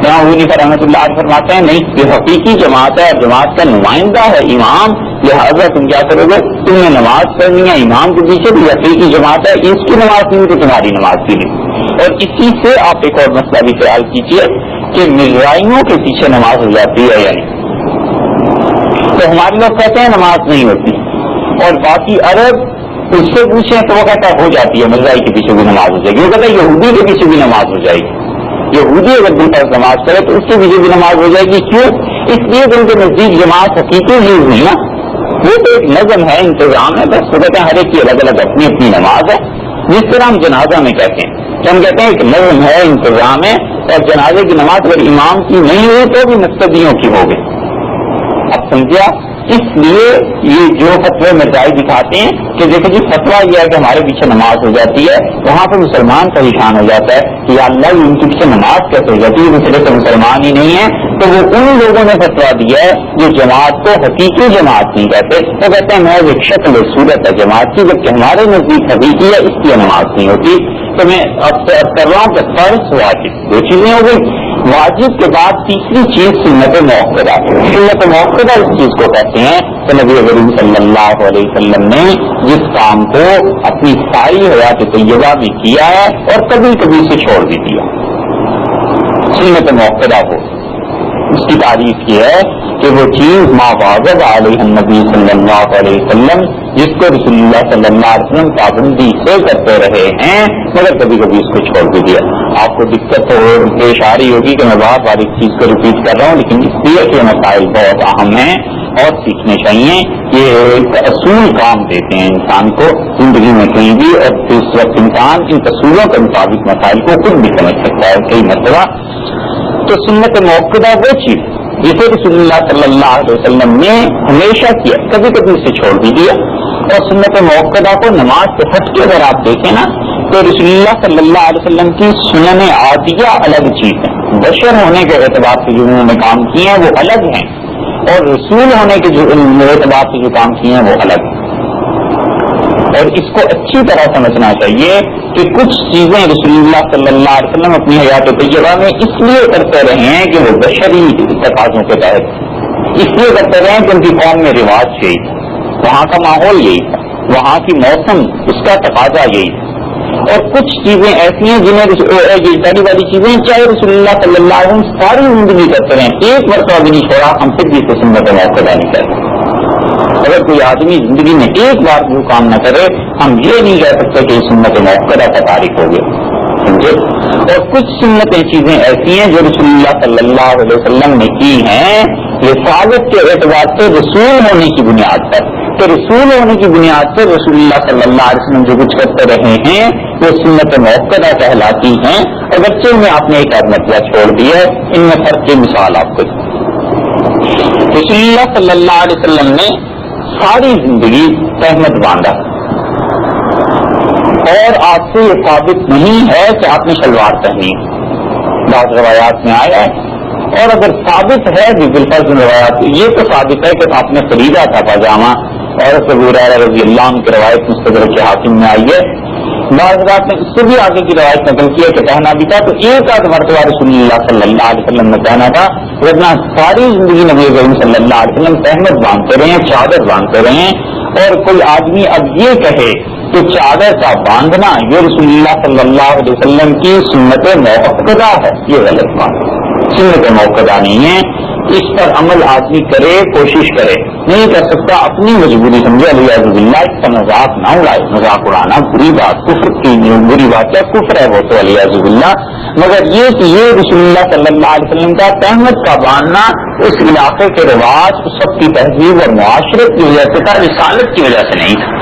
یہاں وہ نہیں رحمۃ اللہ فرماتے ہیں نہیں، یہ حقیقی جماعت ہے اور جماعت کا نمائندہ ہے امام، لہٰذا تم کیا کرو گے, تم نے نماز پڑھنی ہے امام کے پیچھے بھی, حقیقی جماعت ہے اس کی نماز نہیں تو تمہاری نماز بھی نہیں. اور اسی سے آپ ایک اور مسئلہ بھی خیال کیجیے کہ مرزائیوں کے پیچھے نماز ہو جاتی ہے یا نہیں. تو ہمارے لوگ کہتے ہیں نماز نہیں ہوتی, اور باقی عرب اس سے پوچھیں تو وہ کہتا ہے ہو جاتی ہے, مرزائی کے پیچھے بھی نماز ہو جائے گی. وہ کہتا ہے یہودی کے پیچھے بھی نماز ہو جائے گی, یہودی اگر دن پر نماز کرے تو اس کے پیچھے بھی نماز ہو جائے گی. کیوں؟ اس لیے کہ ان کے نزدیک جماعت حقیقی چیز نہیں نا, وہ تو ایک نظم ہے, انتظام ہے, بس وہ کہتے ہیں ہر ایک کی الگ الگ اپنی اپنی نماز ہے. جس طرح ہم جنازہ میں کہتے ہیں کہ ہم کہتے ہیں ایک نظم ہے, انتظام ہے, اور جنازے کی نماز اگر امام کی نہیں ہوئی تو بھی مقتدیوں کی ہوگی. اب سمجھا؟ اس لیے یہ جو فتوے مرزائی دکھاتے ہیں کہ دیکھو جی فتویٰ یہ ہے کہ ہمارے پیچھے نماز ہو جاتی ہے, وہاں پہ مسلمان پریشان ہو جاتا ہے کہ یا اللہ یہ ان کے پیچھے نماز کیسے ہو جاتی ہے, دوسرے سے مسلمان ہی نہیں ہے. تو وہ ان لوگوں نے فتویٰ دیا ہے جو جماعت کو حقیقی جماعت نہیں کہتے, وہ کہتے ہیں محض ایک شکل صورت ہے جماعت کی, جبکہ ہمارے نزدیک حقیقی ہے, اس لیے نماز نہیں ہوتی. تو میں اب سے عرض کر رہا ہوں کہ فرض واجب دو چیزیں ہو گئی. واجب کے بعد تیسری چیز سنت موقدہ. سنت موقدہ اس چیز کو کہتے ہیں کہ نبی کریم صلی اللہ علیہ وسلم نے جس کام کو اپنی ساری حیات طیبہ میں کیا ہے اور کبھی کبھی سے چھوڑ بھی دیا, سنت موقدہ ہو. اس کی تعریف یہ ہے کہ وہ چیز ما واجب علیہ النبی صلی اللہ علیہ وسلم جس کو رسول اللہ صلی اللہ علیہ وسلم پابندی سے کرتے رہے ہیں مگر کبھی کبھی اس کو چھوڑ بھی دیا. آپ کو دقت تو پیش آ رہی ہوگی کہ میں بار بار ایک چیز کو ریپیٹ کر رہا ہوں, لیکن اس لیے کہ مسائل بہت اہم ہیں اور سیکھنے چاہیے. یہ ایک اصول کام دیتے ہیں انسان کو زندگی میں کہیں بھی, اور اس وقت انسان ان اصولوں کے مطابق مسائل کو خود بھی سمجھ سکتا ہے کئی مرتبہ. تو سنت موقدہ وہ چیز جسے رسول اللہ صلی اللہ علیہ وسلم نے ہمیشہ کیا, کبھی کبھی اسے چھوڑ بھی دیا. اور سنت موقدہ کو نماز سے ہٹ کے اگر آپ دیکھیں نا تو رسول اللہ صلی اللہ علیہ وسلم کی سنن عادیہ الگ چیز ہے. بشر ہونے کے اعتبار سے جو انہوں نے کام کیے ہیں وہ الگ ہیں, اور رسول ہونے کے جو اعتبار سے جو کام کیے ہیں وہ الگ ہیں. اور اس کو اچھی طرح سمجھنا چاہیے کہ کچھ چیزیں رسول اللہ صلی اللہ علیہ وسلم اپنی حیات طیبہ میں اس لیے کرتے رہے ہیں کہ وہ بشری تقاضوں کے تحت اس لیے کرتے رہے ہیں کہ ان کی قوم میں رواج یہی تھا, وہاں کا ماحول یہی تھا, وہاں کی موسم اس کا تقاضا یہی تھا. اور کچھ چیزیں ایسی ہیں جنہیں یہ پہلی والی چیزیں چاہے رسول اللہ صلی اللہ علیہ وسلم ساری زندگی کرتے رہے, ایک مرتبہ بھی نہیں چھوڑا, ہم پھر بھی اس سنت موقدہ نہیں کرتے. اگر کوئی آدمی زندگی میں ایک بار جو کام نہ کرے ہم یہ نہیں کہہ سکتے کہ سنت موقدہ کا تاریخ ہو گیا, سمجھے. اور کچھ سنتیں چیزیں ایسی ہیں جو رسول اللہ صلی اللہ علیہ وسلم نے کی ہیں رسالت کے اعتبار سے رسول ہونے کی بنیاد پر, کہ رسول ہونے کی بنیاد پر رسول اللہ صلی اللہ علیہ وسلم جو کچھ کرتے رہے ہیں وہ سنت موقدہ کہلاتی ہیں. اور بچے میں آپ نے ایک اور مسئلہ چھوڑ دیا, ان میں فرق کی مثال آپ کو. رسول اللہ صلی اللہ علیہ وسلم نے ساری زندگی تہمت باندھا, اور آپ سے یہ ثابت نہیں ہے کہ آپ نے شلوار پہنی, بعض روایات میں آیا ہے. اور اگر ثابت ہے بھی بالفرض روایات یہ تو ثابت ہے کہ آپ نے خریدا تھا پاجامہ, اور ابو ہریرہ رضی اللہ عنہ کی روایت مستدرک حاکم میں آئی ہے. بعض رات نے اس سے بھی آگے کی روایت نقل کی ہے کہ پہنا بھی تھا, تو ایک آدھ مرتبہ رسول اللہ صلی اللہ علیہ وسلم نے پہنا تھا, ورنہ ساری زندگی نبی کریم صلی اللہ علیہ وسلم تہمت باندھتے رہے, چادر باندھتے رہے. اور کوئی آدمی اب یہ کہے کہ چادر کا باندھنا یہ رسول اللہ صلی اللہ علیہ وسلم کی سنت موقدہ ہے, یہ غلط بات ہے, سنت موقدہ نہیں ہے. اس پر عمل آدمی کرے, کوشش کرے, نہیں کر سکتا اپنی مجبوری سمجھے. علیہ باللہ اس کا مذاق نہ اڑائے, مذاق اڑانا بری بات, کفر کی بری بات ہے, کفر ہے وہ تو علیہ باللہ. مگر یہ کہ یہ رسول اللہ صلی اللہ علیہ وسلم کا تہمت کا باندھنا اس علاقے کے رواج, اس وقت کی تہذیب اور معاشرت کی وجہ سے تھا, رسالت کی وجہ سے نہیں تھا.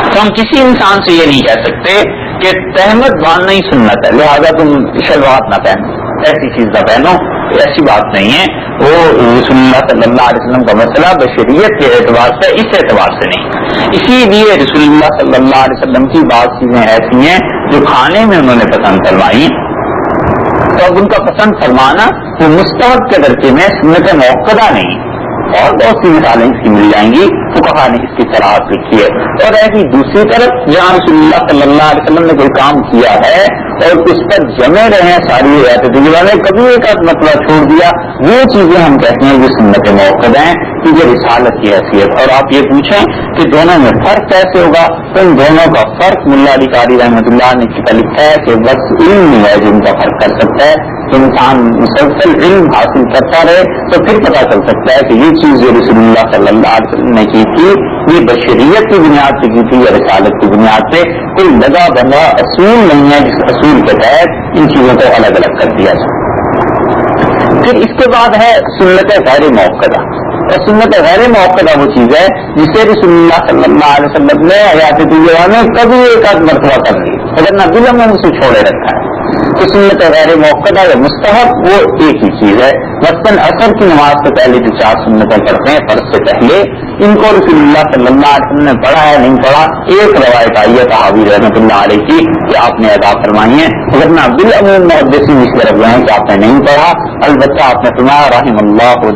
تو ہم کسی انسان سے یہ نہیں کہہ سکتے کہ تہمت باندھنا ہی سنت ہے لہذا تم شلوار نہ پہنو, ایسی چیز نہ پہنو, ایسی بات نہیں ہے. وہ رسول اللہ صلی اللہ علیہ وسلم کا مسئلہ بشریت کے اعتبار سے, اس اعتبار سے نہیں. اسی لیے رسول اللہ صلی اللہ علیہ وسلم کی بعض چیزیں ایسی ہیں جو کھانے میں انہوں نے پسند فرمائی, تو اب ان کا پسند فرمانا وہ مستحب کے درجے میں سنت موقدہ نہیں. اور بہت سی مثالیں اس کی مل جائیں گی, فقہا نے اس کی صلاحت لکھی ہے. اور ایسی دوسری طرف جہاں رسول اللہ صلی اللہ علیہ وسلم نے کوئی کام کیا ہے اور اس پر جمے رہے ساری روایت طیبہ میں، کبھی ایک آدھ مرتبہ چھوڑ دیا، وہ چیزیں ہم کہتے ہیں یہ سنت موقدہ ہیں، کہ یہ رسالت کی حیثیت۔ اور آپ یہ پوچھیں کہ دونوں میں فرق کیسے ہوگا، تو ان دونوں کا فرق ملا علی قاری رحمۃ اللہ نے لکھا ہے کہ بس علم نہیں ہے جن کا فرق کر سکتا ہے۔ انسان مسلسل علم حاصل کرتا رہے تو پھر پتا چل سکتا ہے کہ یہ چیز جو رسول اللہ صلی اللہ علیہ وسلم نے کی تھی یہ بشریت کی بنیاد پہ کی تھی یا رسالت کی بنیاد پہ، کوئی لگا بندہ اصول نہیں ہے جس اصول کے تحت ان چیزوں کو الگ الگ کر دیا جائے۔ پھر اس کے بعد ہے سنت غیر موقدہ، اور سنت غیر موقدہ وہ چیز ہے جسے رسول اللہ صلی اللہ علیہ وسلم نے حیات طیبہ میں کبھی ایک آدھ مرتبہ کر لی، اگر نہ دلوں میں اسے چھوڑے رکھا ہے۔ تو سنت غیر موقدہ یا مستحب وہ ایک ہی چیز ہے۔ مثلاً عصر کی نماز سے پہلے جو 4 سنتیں پڑھتے ہیں فرض سے پہلے، ان کو رسول اللہ صلی اللہ علیہ وسلم نے پڑھا ہے نہیں پڑھا، ایک روایت آئی ہے صحابی رحمۃ اللہ علیہ کی کہ آپ نے ادا فرمائی ہے، ورنہ بالعموم محدثین اس طرف گئے ہیں کہ آپ نے نہیں پڑھا۔ البتہ آپ نے فرمایا رحم اللہ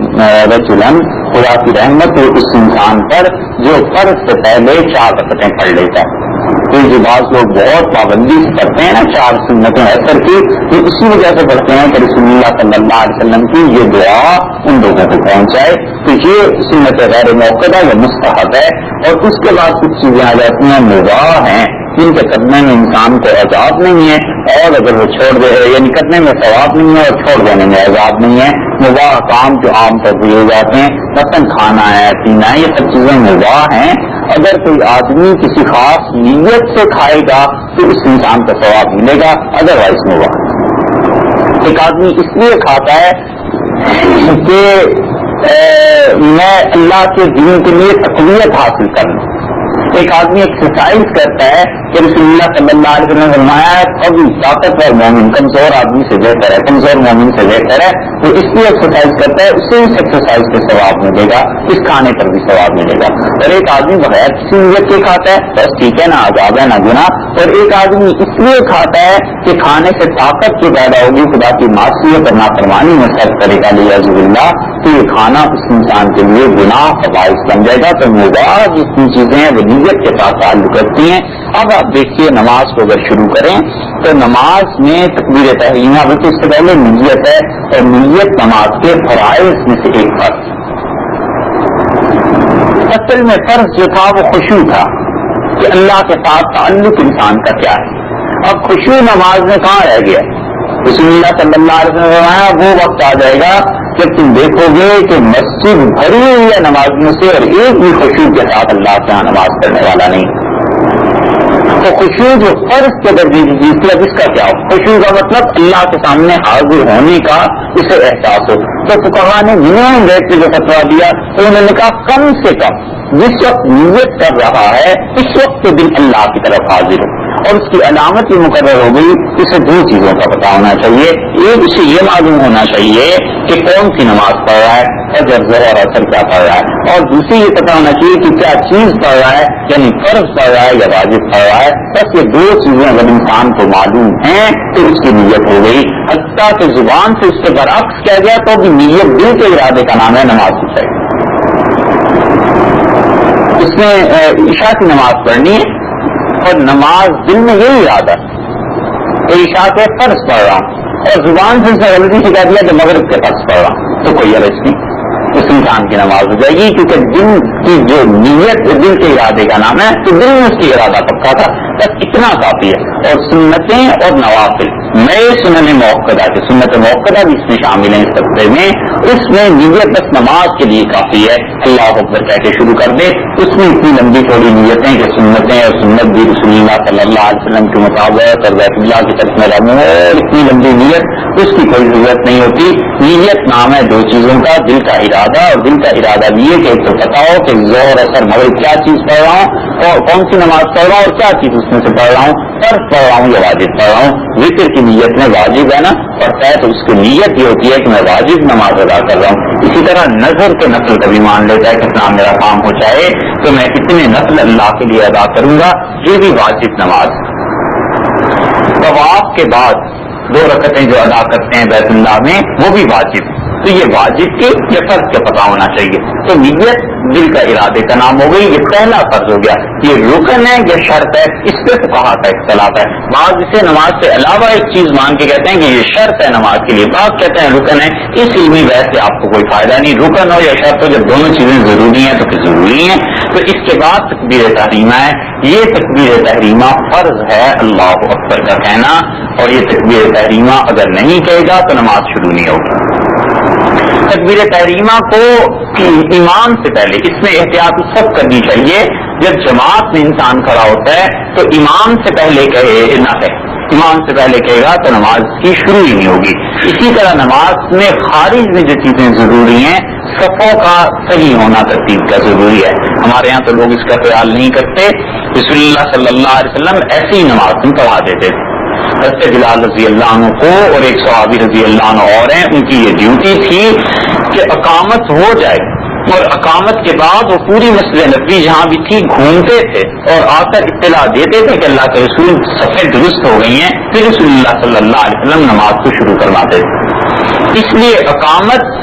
رجلا، خدا کی رحمت ہو اس انسان پر جو فرض سے پہلے 4 رکعتیں پڑھ لیتا ہے۔ تو جو بعض لوگ بہت پابندی سے پڑھتے ہیں نا 4 سنتیں عصر کی، تو اسی وجہ سے پڑھتے ہیں کہ رسول اللہ صلی اللہ علیہ وسلم کی یہ دعا ان لوگوں کو پہنچ جائے، تو یہ سنت غیر موقدہ یا مستحب ہے۔ اور اس کے بعد کچھ چیزیں آ جاتی ہیں مباح ہیں، جن کے کرنے میں انسان کو عذاب نہیں ہے، اور اگر وہ چھوڑ دے یعنی کرنے میں ثواب نہیں ہے اور چھوڑ دینے میں عذاب نہیں ہے۔ مباح کام جو عام طور پر ہو جاتے ہیں، مثلاً کھانا ہے پینا ہے، یہ سب چیزیں مباح ہیں۔ اگر کوئی آدمی کسی خاص نیت سے کھائے گا تو اس انسان کو ثواب ملے گا، ادروائز مباح۔ ایک آدمی اس لیے کھاتا ہے کہ میں اللہ کے دین کے لیے تقویت حاصل کر لوں۔ ایک آدمی ایکسرسائز کرتا ہے کہ رسول اللہ صلی اللہ علیہ وسلم نے فرمایا ہے ابھی طاقتور مومن کمزور آدمی سے بہتر ہے، کمزور مومن سے بہتر ہے، تو اس لیے ایکسرسائز کرتا ہے، اس سے اس ایکسرسائز کے ثواب ملے گا، اس کھانے پر بھی ثواب ملے گا۔ اور ایک آدمی بغیر کسی نیت کے کھاتا ہے، بس ٹھیک ہے، نہ عذاب ہے نہ گناہ۔ اور ایک آدمی اس لیے کھاتا ہے کہ کھانے سے طاقت جو پیدا ہوگی، خدا کی معصیت اور نافرمانی میں صرف کرے گا لعیاذ باللہ، تو یہ کھانا اس انسان کے لیے گناہ کا باعث بن جائے گا۔ تو مباح جتنی چیزیں ہیں وہ نیت کے ساتھ تعلق رکھتی ہیں۔ اب آپ دیکھیے نماز کو اگر شروع کریں تو نماز میں تکبیر تحریمہ بلکہ اس سے پہلے نیت ہے، اور نیت نماز کے فرائض میں سے ایک فرض۔ اصل میں فرض جو تھا وہ خشوع تھا کہ اللہ کے ساتھ تعلق انسان کا کیا ہے۔ اب خشوع نماز میں کہاں رہ گیا؟ رسول اللہ صلی اللہ علیہ وسلم نے فرمایا وہ وقت آ جائے گا کہ تم دیکھو گے کہ مسجد بھری ہوئی ہے نمازیوں سے اور ایک بھی خشوع کے ساتھ اللہ کے یہاں نماز پڑھنے والا نہیں۔ تو خشوع جو فرض کے درجے کی چیز تھی، اب اس کا کیا ہو؟ خشوع کا مطلب اللہ کے سامنے حاضر ہونے کا اسے احساس ہو۔ تو فقہاء نے جنہوں نے جو فتویٰ دیا تو انہوں نے کہا کم سے کم جس وقت نیت کر رہا ہے اس وقت تو دل اللہ کی طرف حاضر ہو، اور اس کی علامت یہ مقرر ہو گئی۔ اسے 2 چیزوں کا پتہ ہونا چاہیے، ایک اسے یہ معلوم ہونا چاہیے کہ کون سی نماز پڑھ رہا ہے، فجر ظہر اور عصر کیا پڑھ رہا ہے، اور دوسری یہ پتہ ہونا چاہیے کہ کیا چیز پڑھ رہا ہے، یعنی فرض پڑھ رہا ہے یا واجب پڑھ رہا ہے۔ بس یہ 2 چیزیں اگر انسان کو معلوم ہیں تو اس کی نیت ہو گئی۔ حتیٰ کہ زبان سے اس کے برعکس کیا گیا تو بھی نیت دل کے ارادے کا نام ہے، نماز کی چاہیے۔ اس نے عشاء کی نماز پڑھنی ہے اور نماز دل میں یہی ارادہ کہ عشاء کے فرض پڑھ رہا ہوں، اور زبان سے اس نے غلطی سے کہہ دیا کہ مغرب کے فرض پڑھ رہا ہوں، تو کوئی حرج نہیں، اس انسان کی نماز ہو جائے گی، کیونکہ دل کی جو نیت دل کے ارادے کا نام ہے، تو دل میں اس کی ارادہ پکا تھا، بس اتنا کافی ہے۔ اور سنتیں اور نوافل نئے سنن موقدہ کے سنت موقدہ بھی اس میں شامل ہیں، اس طبقے میں اس میں نیت بس نماز کے لیے کافی ہے، اللہ اکبر کہہ کے شروع کر دے، اس میں اتنی لمبی تھوڑی نیتیں کہ سنتیں اور سنت بھی رسول اللہ صلی اللہ علیہ وسلم کے مطابق اور بیت اللہ کی طرف میں رہوں، اتنی لمبی نیت اس کی کوئی ضرورت نہیں ہوتی۔ نیت نام ہے 2 چیزوں کا، دل کا ارادہ، اور دل کا ارادہ بھی ہے کہ ایک تو پتا ہو کہ ظہر اثر مغرب کیا چیز پڑھ رہا ہوں اور کون سی نماز پڑھ رہا ہوں اور کیا چیز اس میں سے پڑھ رہا ہوں، فرض پڑھ رہا ہوں یا واجب پڑھ رہا ہوں۔ ذکر کی نیت میں واجب ہے نا پڑھتا ہے تو اس کی نیت یہ ہوتی ہے کہ میں واجب نماز ادا کر رہا ہوں۔ اسی طرح نظر کے نفل کبھی مان لیتا ہے کہ اتنا میرا کام ہو جائے تو میں اتنے نفل اللہ کے لیے ادا کروں گا، یہ بھی واجب نماز۔ طواف کے بعد 2 رکعتیں جو ادا کرتے ہیں بیت اللہ میں وہ بھی واجب، تو یہ واجب کی یا فرض کا پتہ ہونا چاہیے. تو نیت دل کا ارادے کا نام ہو گئی, یہ پہلا فرض ہو گیا. یہ رکن ہے یا شرط ہے, اس پہ فقہا کا اختلاف ہے. بعض اسے نماز سے علاوہ ایک چیز مان کے کہتے ہیں کہ یہ شرط ہے نماز کے لیے, بعض کہتے ہیں رکن ہے. اس علمی بحث سے آپ کو کوئی فائدہ نہیں. رکن ہو یا شرط ہو, جب دونوں چیزیں ضروری ہیں تو پھر ضروری ہیں. تو اس کے بعد تکبیر تحریمہ ہے. یہ تکبیر تحریمہ فرض ہے اللہ اکبر کا کہنا, اور یہ تکبیر تحریمہ اگر نہیں کہے گا تو نماز شروع نہیں ہوگی. تکبیر تحریمہ کو امام سے پہلے, اس میں احتیاط سب کرنی چاہیے. جب جماعت میں انسان کھڑا ہوتا ہے تو امام سے پہلے کہے نہ کہے. امام سے پہلے کہے گا تو نماز کی شروع ہی نہیں ہوگی. اسی طرح نماز میں خارج میں جو چیزیں ضروری ہیں, صفوں کا صحیح ہونا ترتیب کا ضروری ہے. ہمارے یہاں تو لوگ اس کا خیال نہیں کرتے. رسول اللہ صلی اللہ علیہ وسلم ایسی ہی نماز میں پڑھا دیتے تھے. حضرت بلال رضی اللہ عنہ کو اور ایک صحابی رضی اللہ عنہ اور ہیں, ان کی یہ ڈیوٹی تھی کہ اقامت ہو جائے, اور اقامت کے بعد وہ پوری مسجد نبوی جہاں بھی تھی گھومتے تھے اور آ کر اطلاع دیتے تھے کہ اللہ کے رسول صفیں درست ہو گئی ہیں. پھر رسول اللہ صلی اللہ علیہ وسلم نماز کو شروع کرواتے تھے. اس لیے اقامت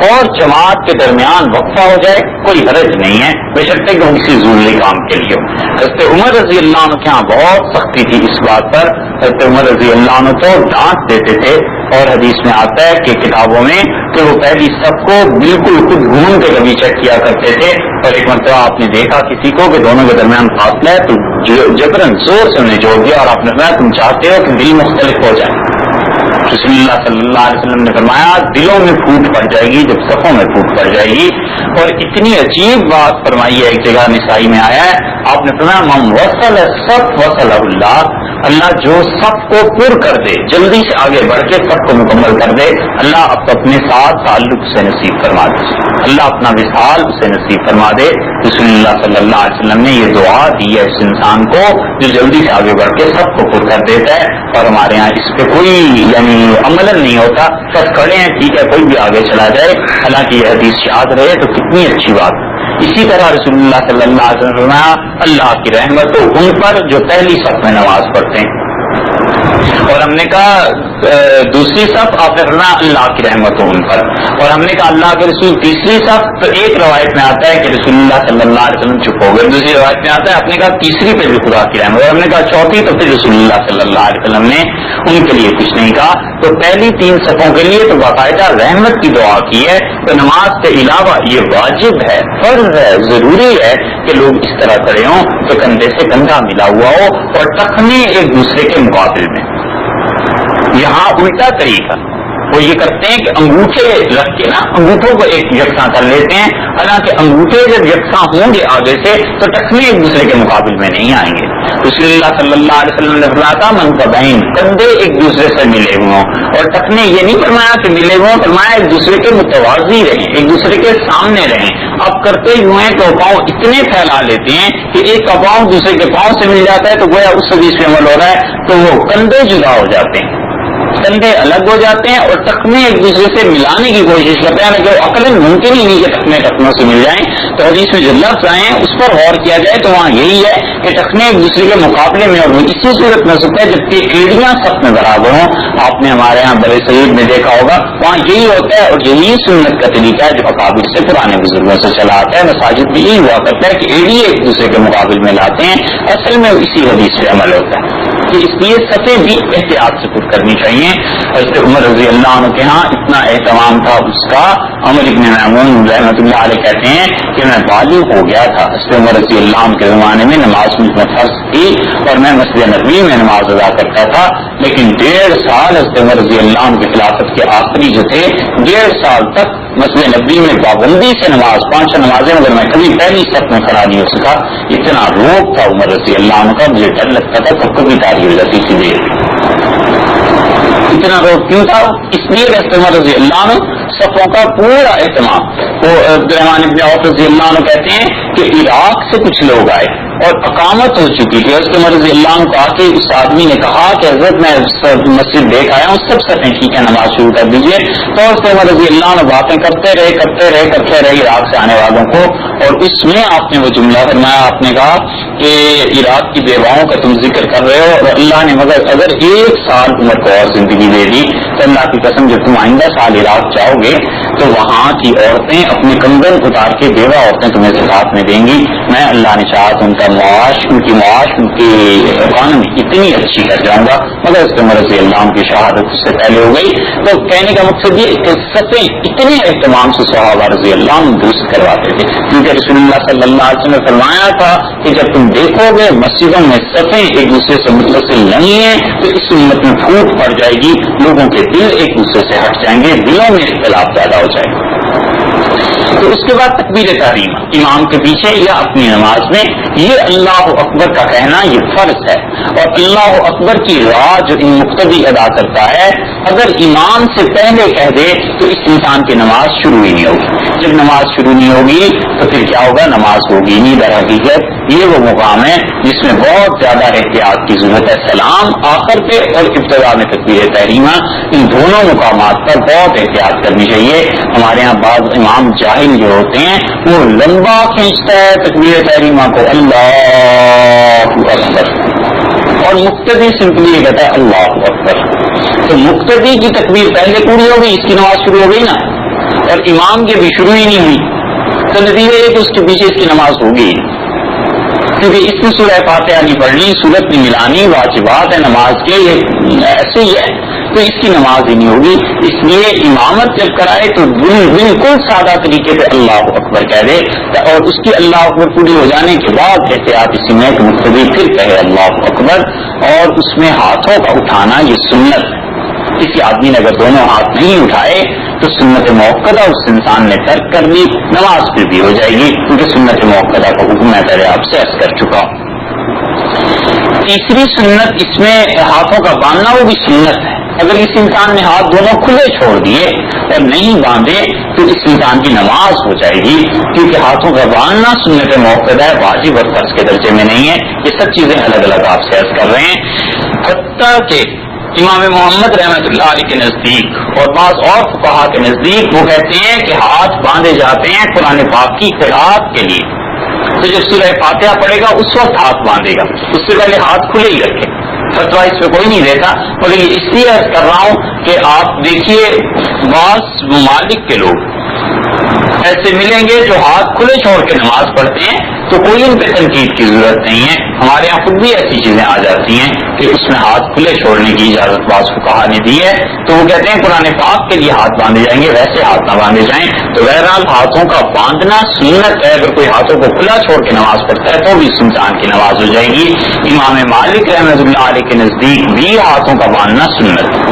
اور جماعت کے درمیان وقفہ ہو جائے کوئی حرج نہیں ہے, بشرطے کہ کسی ضروری کام کے لیے ہو. حضرت عمر رضی اللہ عنہ کے یہاں بہت سختی تھی اس بات پر. حضرت عمر رضی اللہ عنہ تو ڈانٹ دیتے تھے, اور حدیث میں آتا ہے کہ کتابوں میں کہ وہ پہلی سب کو بالکل خود گھوم کے کبھی چیک کیا کرتے تھے. اور ایک مرتبہ آپ نے دیکھا کسی کو کہ دونوں کے درمیان فاصلہ ہے تو جبرن زور سے انہیں جوڑ دیا, اور آپ نے فرمایا تم چاہتے ہو کہ دل مختلف ہو جائے. رسول اللہ صلی اللہ علیہ وسلم نے فرمایا دلوں میں پھوٹ پڑ جائے گی جب صفوں میں پھوٹ پڑ جائے گی. اور اتنی عجیب بات فرمائی ہے, ایک جگہ نسائی میں آیا ہے, آپ نے فرمایا من وصل الصف وصل اللہ, اللہ جو صف کو پر کر دے, جلدی سے آگے بڑھ کے صف کو مکمل کر دے, اللہ اپنے ساتھ تعلق سے نصیب فرما دے, اللہ اپنا وصال سے نصیب فرما دے. رسول اللہ صلی اللہ علیہ وسلم نے یہ دعا دی ہے اس انسان کو جو جلدی سے آگے بڑھ کے سب کو پر کر دیتا ہے. اور ہمارے یہاں اس پہ کوئی یعنی عمل نہیں ہوتا, سب کھڑے ہیں ٹھیک ہے کوئی بھی آگے چلا جائے, حالانکہ یہ حدیث یاد رہے تو کتنی اچھی بات. اسی طرح رسول اللہ صلی اللہ علیہ وسلم نے اللہ کی رحمت ہو ان پر جو پہلی صف میں نماز پڑھتے ہیں, اور ہم نے کہا دوسری صف آپ نے فرمایا اللہ کی رحمت ہو ان پر, اور ہم نے کہا اللہ کے رسول تیسری صف. تو ایک روایت میں آتا ہے کہ رسول اللہ صلی اللہ علیہ وسلم چپ ہو گئے, دوسری روایت میں آتا ہے آپ نے کہا تیسری پہ بھی خدا کی رحمت, اور ہم نے کہا چوتھی تو پھر رسول اللہ صلی اللہ علیہ وسلم نے ان کے لیے کچھ نہیں کہا. تو پہلی تین صفوں کے لیے تو باقاعدہ رحمت کی دعا کی ہے. تو نماز کے علاوہ یہ واجب ہے, فرض ہے, ضروری ہے کہ لوگ اس طرح کھڑے ہوں کہ کندھے سے کندھا ملا ہوا ہو اور ٹخنے ایک دوسرے کے مقابل میں. یہاں الٹا طریقہ وہ یہ کرتے ہیں کہ انگوٹھے رکھ کے نا انگوٹھوں کو ایک یکساں کر لیتے ہیں, حالانکہ انگوٹھے جب یکساں ہوں گے آگے سے تو ٹخنے ایک دوسرے کے مقابل میں نہیں آئیں گے. رسول اللہ صلی اللہ علیہ وسلم نے فرمایا تھا من کا بہن کندھے ایک دوسرے سے ملے ہوئے ہوں, اور ٹخنے یہ نہیں فرمایا کہ ملے ہوئے ہوں, فرمایا ایک دوسرے کے متوازی رہیں, ایک دوسرے کے سامنے رہیں. اب کرتے یوں ہیں تو پاؤں اتنے پھیلا لیتے ہیں کہ ایک کا پاؤں دوسرے کے پاؤں سے مل جاتا ہے, تو گویا اس حدیث پہ عمل ہو رہا ہے, تو وہ کندھے جدا ہو جاتے ہیں, کندھے الگ ہو جاتے ہیں, اور ٹخنے ایک دوسرے سے ملانے کی کوشش کرتے ہیں, جو عقلاً ممکن ہی نہیں کہ ٹخنے ٹخنوں سے مل جائیں. تو حدیث میں جو لفظ آئے ہیں اس پر غور کیا جائے تو وہاں یہی ہے کہ ٹخنے ایک دوسرے کے مقابلے میں, اور اسی صورت میں سکتا ہے جبکہ ایڑیاں سب میں برابر ہوں. آپ نے ہمارے یہاں بڑے صحیح میں دیکھا ہوگا وہاں یہی ہوتا ہے, اور یہی سنت کا طریقہ ہے جو اکابر سے پرانے بزرگوں سے چلا آتا ہے. مساجد بھی یہی ہوا کرتا ہے کہ ایڑی ایک دوسرے کے مقابل میں لاتے ہیں, اصل میں اسی حدیث پہ عمل ہوتا ہے. کہ اس لیے صفیں بھی احتیاط سے پر کرنی چاہیے. حضرت عمر رضی اللہ عنہ کے ہاں اتنا اہتمام تھا اس کا, عمر ابن معمون رحمۃ اللہ علیہ کہتے ہیں کہ میں بالغ ہو گیا تھا. حضرت عمر رضی اللہ عنہ کے زمانے میں نماز مجھ میں فرض تھی اور میں مسجد نبوی میں نماز ادا کرتا تھا, لیکن 1.5 سال حضرت عمر رضی اللہ عنہ کی خلافت کے آخری جو تھے 1.5 سال تک مسجد نبوی میں پابندی سے نماز 5 نمازیں مگر میں کبھی پہلی صف میں کھڑا نہیں ہو سکا. اتنا روب تھا عمر رضی اللہ عنہ کا, مجھے ڈر لگتا تھا کب کبھی تاریخ ہو جاتی تھی دیر. اتنا روب کیوں تھا؟ اس لیے عمر رضی اللہ عنہ صفوں کا پورا اہتمام. وہ عبدالرحمن ابن عوف رضی اللہ عنہ کہتے ہیں کہ عراق سے کچھ لوگ آئے اور اقامت ہو چکی تھی. حضرت عمر رضی اللہ عنہ کو آ کے اس آدمی نے کہا کہ حضرت میں مسجد دیکھ آیا ہوں, سب صفیں ٹھیک ہے, نماز شروع کر دیجیے. تو حضرت عمر رضی اللہ عنہ باتیں کرتے رہے عراق سے آنے والوں کو, اور اس میں آپ نے وہ جملہ فرمایا، آپ نے کہا کہ عراق کی بیواؤں کا تم ذکر کر رہے ہو اور اللہ نے مگر اگر 1 سال عمر کو اور زندگی دے دی تو اللہ کی قسم جب تم آئندہ سال عراق جاؤ گے تو وہاں کی عورتیں اپنے کمبل اتار کے بیوہ عورتیں تمہیں زکات میں دیں گی، میں اللہ نے چاہا تو ان کی معاش ان کی اکانومی اتنی اچھی کر جاؤں گا، مگر اس عمر رضی اللہ عنہ کی شہادت اس سے پہلے ہو گئی۔ تو کہنے کا مقصد یہ کہ سطح اتنے اہتمام سے صحابہ رضی اللہ عنہ درست کرواتے تھے، کیونکہ رسول اللہ صلی اللہ علیہ وسلم نے فرمایا تھا کہ جب تم دیکھو گے مسجدوں میں صفیں ایک دوسرے سے متصل نہیں ہیں تو اس امت میں پھوٹ پڑ جائے گی، لوگوں کے دل ایک دوسرے سے ہٹ جائیں گے، دلوں میں اختلاف پیدا ہو جائے گا۔ تو اس کے بعد تکبیر تحریم امام کے پیچھے یا اپنی نماز میں، یہ اللہ اکبر کا کہنا یہ فرض ہے، اور اللہ اکبر کی راہ جو ان مقتدی ادا کرتا ہے اگر امام سے پہلے کہہ دے تو اس انسان کی نماز شروع ہی نہیں ہوگی، جب نماز شروع نہیں ہوگی تو پھر کیا ہوگا، نماز ہوگی نہیں۔ در حقیقت یہ وہ مقام ہے جس میں بہت زیادہ احتیاط کی ضرورت ہے، سلام آخر پہ اور ابتدا میں تکبیر تحریمہ، ان دونوں مقامات پر بہت احتیاط کرنی چاہیے۔ ہمارے یہاں بعض امام جاہل جو ہوتے ہیں وہ لمبا کھینچتا ہے تکبیر تحریمہ کو، اللہ اکبر، اور مقتدی سمپلی یہ کہتا ہے اللہ اکبر، تو مقتدی کی تکبیر پہلے پوری ہو گئی، اس کی نماز شروع ہو گئی نا، اور امام کی بھی شروع ہی نہیں ہوئی، تو نتیجہ یہ کہ اس کے پیچھے اس کی نماز ہوگی، کیونکہ اس میں سورہ فاتحہ نہیں پڑھنی، سورت نہیں ملانی، واجبات ہے نماز کے، یہ ایسے ہی ہے، تو اس کی نماز ہی نہیں ہوگی۔ اس لیے امامت جب کرائے تو بالکل سادہ طریقے پہ اللہ اکبر کہہ دے، اور اس کی اللہ اکبر پوری ہو جانے کے بعد احتیاط اسی میں مقتدی پھر کہے اللہ اکبر، اور اس میں ہاتھوں کا اٹھانا یہ سنت ہے۔ کسی آدمی نے اگر دونوں ہاتھ نہیں اٹھائے تو سنت موقدہ اس انسان نے ترک کر دی، نماز پھر بھی ہو جائے گی، کیونکہ سنت موقدہ کا حکم میں پہلے آپ سے عرض کر چکا ہوں۔ تیسری سنت اس میں ہاتھوں کا باندھنا، وہ بھی سنت ہے۔ اگر اس انسان نے ہاتھ دونوں کھلے چھوڑ دیے اور نہیں باندھے تو اس انسان کی نماز ہو جائے گی، کیونکہ ہاتھوں کا باندھنا سنت موقدہ ہے، واجب اور فرض کے درجے میں نہیں ہے۔ یہ سب چیزیں الگ الگ آپ سے عرض کر رہے ہیں۔ حتیٰ کہ امام محمد رحمۃ اللہ علیہ کے نزدیک اور بعض اور فقہا کے نزدیک وہ کہتے ہیں کہ ہاتھ باندھے جاتے ہیں قرآن پاک کی قراءت کے لیے، تو جب سورہ فاتحہ پڑھے گا اس وقت ہاتھ باندھے گا، اس سے پہلے ہاتھ کھلے ہی رکھے۔ فتویٰ اس پہ کوئی نہیں دیتا، مگر یہ اس لیے عرض کر رہا ہوں کہ آپ دیکھیے بعض ممالک کے لوگ ایسے ملیں گے جو ہاتھ کھلے چھوڑ کے نماز پڑھتے ہیں، تو کوئی ان پہ تنقید کی ضرورت نہیں ہے۔ ہمارے یہاں خود بھی ایسی چیزیں آ جاتی ہیں کہ اس میں ہاتھ کھلے چھوڑنے کی اجازت بعض فقہا نے دی ہے، تو وہ کہتے ہیں قرآن پاک کے لیے ہاتھ باندھے جائیں گے، ویسے ہاتھ نہ باندھے جائیں۔ تو بہرحال ہاتھوں کا باندھنا سنت ہے، اگر کوئی ہاتھوں کو کھلا چھوڑ کے نماز پڑھتا ہے تو بھی اس انسان کی نماز ہو جائے گی۔ امام مالک رحمۃ اللہ علیہ کے نزدیک بھی ہاتھوں کا باندھنا سنت ہے۔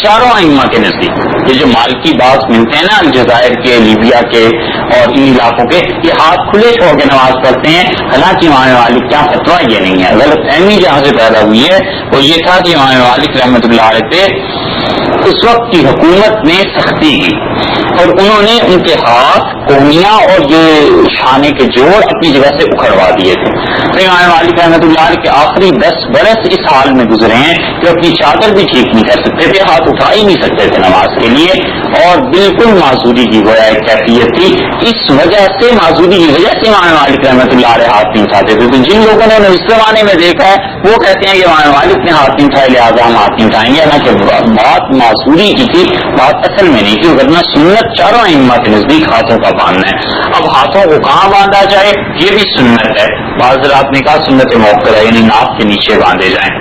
چاروں ائمہ کے نزدیک یہ جو مالکی باز ملتے ہیں نا، الجزائر کے، لیبیا کے اور ان علاقوں کے، یہ ہاتھ کھلے چھوڑ کے نماز پڑھتے ہیں۔ حالانکہ امام مالک کا فتویٰ یہ نہیں ہے، غلط فہمی جہاں سے پیدا ہوئی ہے وہ یہ تھا کہ امام مالک رحمۃ اللہ علیہ پہ اس وقت کی حکومت نے سختی کی اور انہوں نے ان کے ہاتھ، کونیاں اور یہ شانے کے جوڑ اپنی جگہ سے اکھڑوا دیے تھے۔ تو امام مالک رحمۃ اللہ علیہ کے آخری 10 برس اس حال میں گزرے ہیں کہ اپنی چادر بھی ٹھیک نہیں کر سکتے تھے، ہاتھ اٹھا ہی نہیں سکتے تھے نماز کے لیے، اور بالکل معذوری کی گویا ایک کیفیت تھی۔ اس وجہ سے، معذوری کی وجہ سے امام مالک رحمۃ اللہ علیہ ہاتھ نہیں اٹھاتے تھے۔ تو جن لوگوں نے اس زمانے میں دیکھا ہے وہ کہتے ہیں کہ امام مالک نے ہاتھ نہیں اٹھائے لہٰذا ہم ہاتھ نہیں اٹھائیں گے، حالانکہ بات معذوری کی تھی، بات اصل میں نہیں تھی، ورنہ سنت چاروں ائمہ کے نزدیک ہاتھوں کا باندھنا ہے۔ اب ہاتھوں کو کہاں باندھا جائے یہ بھی سنت ہے، بعض حضرات نے کہا سنت موقع یعنی ناف کے نیچے باندھے جائیں۔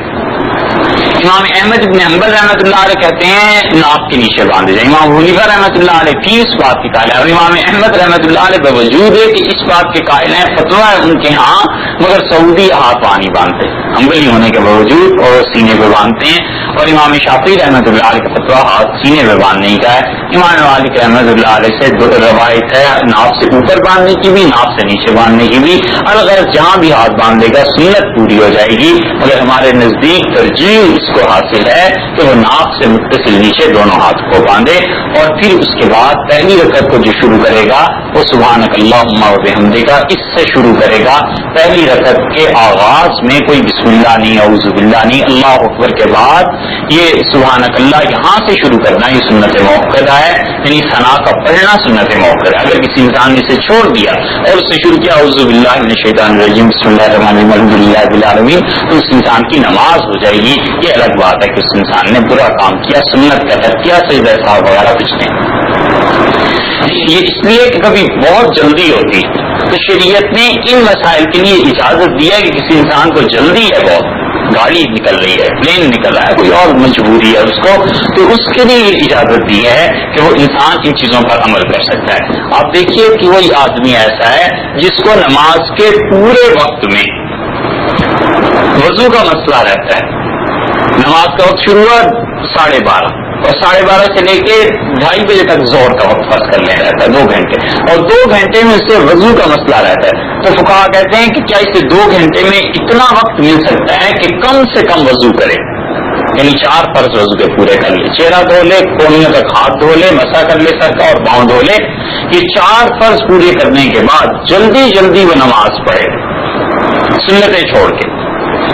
امام احمد بن حنبل رحمۃ اللہ علیہ کہتے ہیں ناف کے نیچے باندھے جائیں۔ امام حنیفہ رحمۃ اللہ علیہ کی اس بات کی قائل ہے، اور امام احمد رحمۃ اللہ علیہ باوجود ہے کہ اس بات کے قائل ہیں، فتویٰ ہے ان کے ہاں، مگر سعودی ہاتھ وہاں نہیں باندھتے، حنبلی ہونے کے باوجود، اور سینے پہ باندھتے ہیں۔ اور امام شافعی رحمۃ اللہ علیہ کا فتویٰ ہاتھ سینے پہ باندھنے کا ہے۔ امام مالک رحمۃ اللہ علیہ سے دو روایت ہے، ناف سے اوپر باندھنے کی بھی، ناف سے نیچے باندھنے کی بھی، اگر جہاں بھی ہاتھ باندھے گا سنت پوری ہو جائے گی، مگر ہمارے نزدیک ترجیح اس کو حاصل ہے کہ وہ ناف سے متصل نیچے دونوں ہاتھ کو باندھے، اور پھر اس کے بعد پہلی رکعت کو جو شروع کرے گا وہ سبحانک اللہم و بحمدک اس سے شروع کرے گا. پہلی رکعت کے آغاز میں کوئی بسم اللہ نہیں، اعوذ باللہ نہیں، اللہ اکبر کے بعد یہ سبحانک اللہ یہاں سے شروع کرنا یہ سنت موقدہ ہے، یعنی ثنا کا پڑھنا سنت موقدہ ہے. اگر کسی انسان نے اسے چھوڑ دیا اور اس سے شروع کیا اعوذ باللہ من الشیطان الرجیم بسم اللہ الرحمن الرحیم الحمدللہ رب العالمین، تو اس انسان کی نماز ہو جائے گی. یہ الگ بات ہے کہ اس انسان نے برا کام کیا، سنت کا ترک کیا، سجدہ سہو وغیرہ کچھ نہیں. یہ اس لیے کہ کبھی بہت جلدی ہوتی تو شریعت نے ان مسائل کے لیے اجازت دیا کہ کسی انسان کو جلدی ہے، بہت گاڑی نکل رہی ہے، پلین نکل رہا ہے، کوئی اور مجبوری ہے اس کو، تو اس کے لیے اجازت دی ہے کہ وہ انسان ان چیزوں پر عمل کر سکتا ہے. آپ دیکھیے کہ وہی آدمی ایسا ہے جس کو نماز کے پورے وقت میں وضو کا مسئلہ رہتا ہے. نماز کا وقت شروع ہوا 12:30 اور 12:30 سے لے کے 2:30 بجے تک ظہر کا وقت فرض کرنے رہتا ہے 2 گھنٹے، اور 2 گھنٹے میں اس سے وضو کا مسئلہ رہتا ہے. تو فقہا کہتے ہیں کہ کیا اسے 2 گھنٹے میں اتنا وقت مل سکتا ہے کہ کم سے کم وضو کرے، یعنی 4 فرض وضو کے پورے کر لے، چہرہ دھو لے، کونیوں تک ہاتھ دھو لے، مسح کر لے سر کا اور پاؤں دھو لے. یہ 4 فرض پورے کرنے کے بعد جلدی جلدی وہ نماز پڑھے، سنتیں چھوڑ کے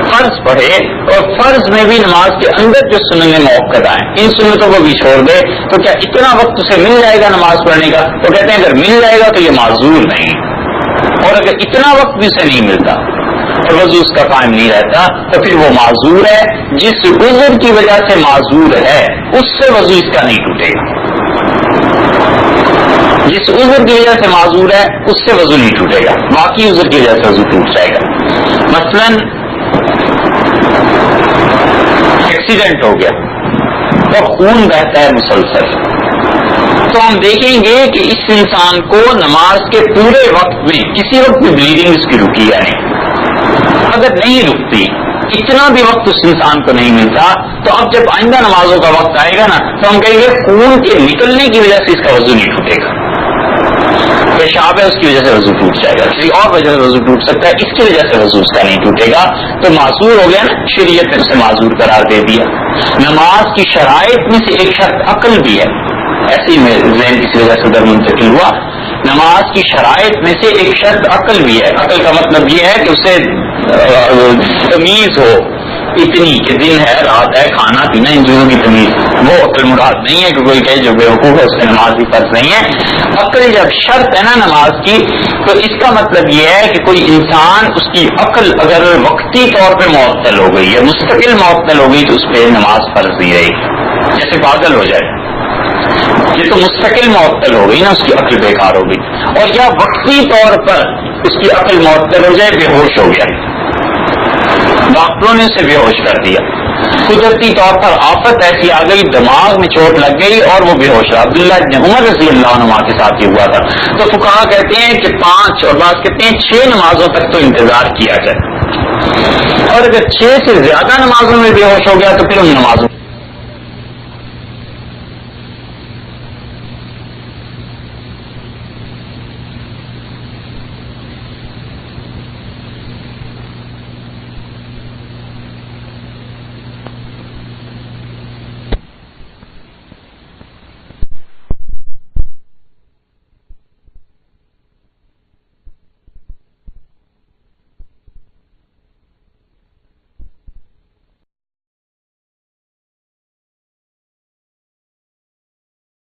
فرض پڑھے، اور فرض میں بھی نماز کے اندر جو سننے موقع ہیں ان سنتوں کو بھی چھوڑ دے، تو کیا اتنا وقت اسے مل جائے گا نماز پڑھنے کا؟ وہ کہتے ہیں اگر مل جائے گا تو یہ معذور نہیں، اور اگر اتنا وقت بھی اسے نہیں ملتا اور وضو اس کا قائم نہیں رہتا تو پھر وہ معذور ہے. جس عذر کی وجہ سے معذور ہے اس سے وضو اس کا نہیں ٹوٹے گا، جس عذر کی وجہ سے معذور ہے اس سے وضو نہیں ٹوٹے گا، باقی عذر کی وجہ سے وضو ٹوٹ جائے گا. مثلاً ایکسیڈنٹ ہو گیا اور خون بہتا ہے مسلسل، تو ہم دیکھیں گے کہ اس انسان کو نماز کے پورے وقت میں کسی وقت بھی بلیڈنگ اس کی رکی یا نہیں. اگر نہیں رکتی، اتنا بھی وقت اس انسان کو نہیں ملتا، تو اب جب آئندہ نمازوں کا وقت آئے گا نا تو ہم کہیں گے خون کے نکلنے کی وجہ سے اس کا وضو نہیں ٹوٹے گا، پیشاب ہے اس کی وجہ سے وضو ٹوٹ جائے گا، کسی اور وجہ سے وضو ٹوٹ سکتا ہے، اس کی وجہ سے وضو اس کا نہیں ٹوٹے گا. تو معذور ہو گیا نا، شریعت نے اسے معذور قرار دے دیا. نماز کی شرائط میں سے ایک شرط عقل بھی ہے، ایسی میں ذہن کسی وجہ سے در منتقل ہوا. نماز کی شرائط میں سے ایک شرط عقل بھی ہے. عقل کا مطلب یہ ہے کہ اسے تمیز ہو، اتنی کہ دن ہے رات ہے کھانا پینا ان چیزوں کی تمیز، وہ عقل مراد نہیں ہے کہ کوئی کہے جو بے وقوف ہے اس کی نماز بھی فرض نہیں ہے. عقل جب شرط ہے نا نماز کی، تو اس کا مطلب یہ ہے کہ کوئی انسان اس کی عقل اگر وقتی طور پہ معطل ہو گئی ہے، مستقل معطل ہو گئی، تو اس پہ نماز فرض نہیں رہے گی. جیسے پاگل ہو جائے، یہ تو مستقل معطل ہو گئی نا، اس کی عقل بیکار ہو گئی. اور یا وقتی طور پر اس کی عقل معطل ہو جائے، بے ہوش ہو گیا، ڈاکٹروں نے اسے بے ہوش کر دیا، قدرتی طور پر آفت ایسی آ گئی، دماغ میں چوٹ لگ گئی اور وہ بے ہوش رہا. عبداللہ بن عمر رضی اللہ عنہ کے ساتھ یہ ہوا تھا. تو فقہا کہتے ہیں کہ 5 اور بعض کہتے ہیں 6 نمازوں تک تو انتظار کیا جائے، اور اگر 6 سے زیادہ نمازوں میں بے ہوش ہو گیا تو پھر ان نمازوں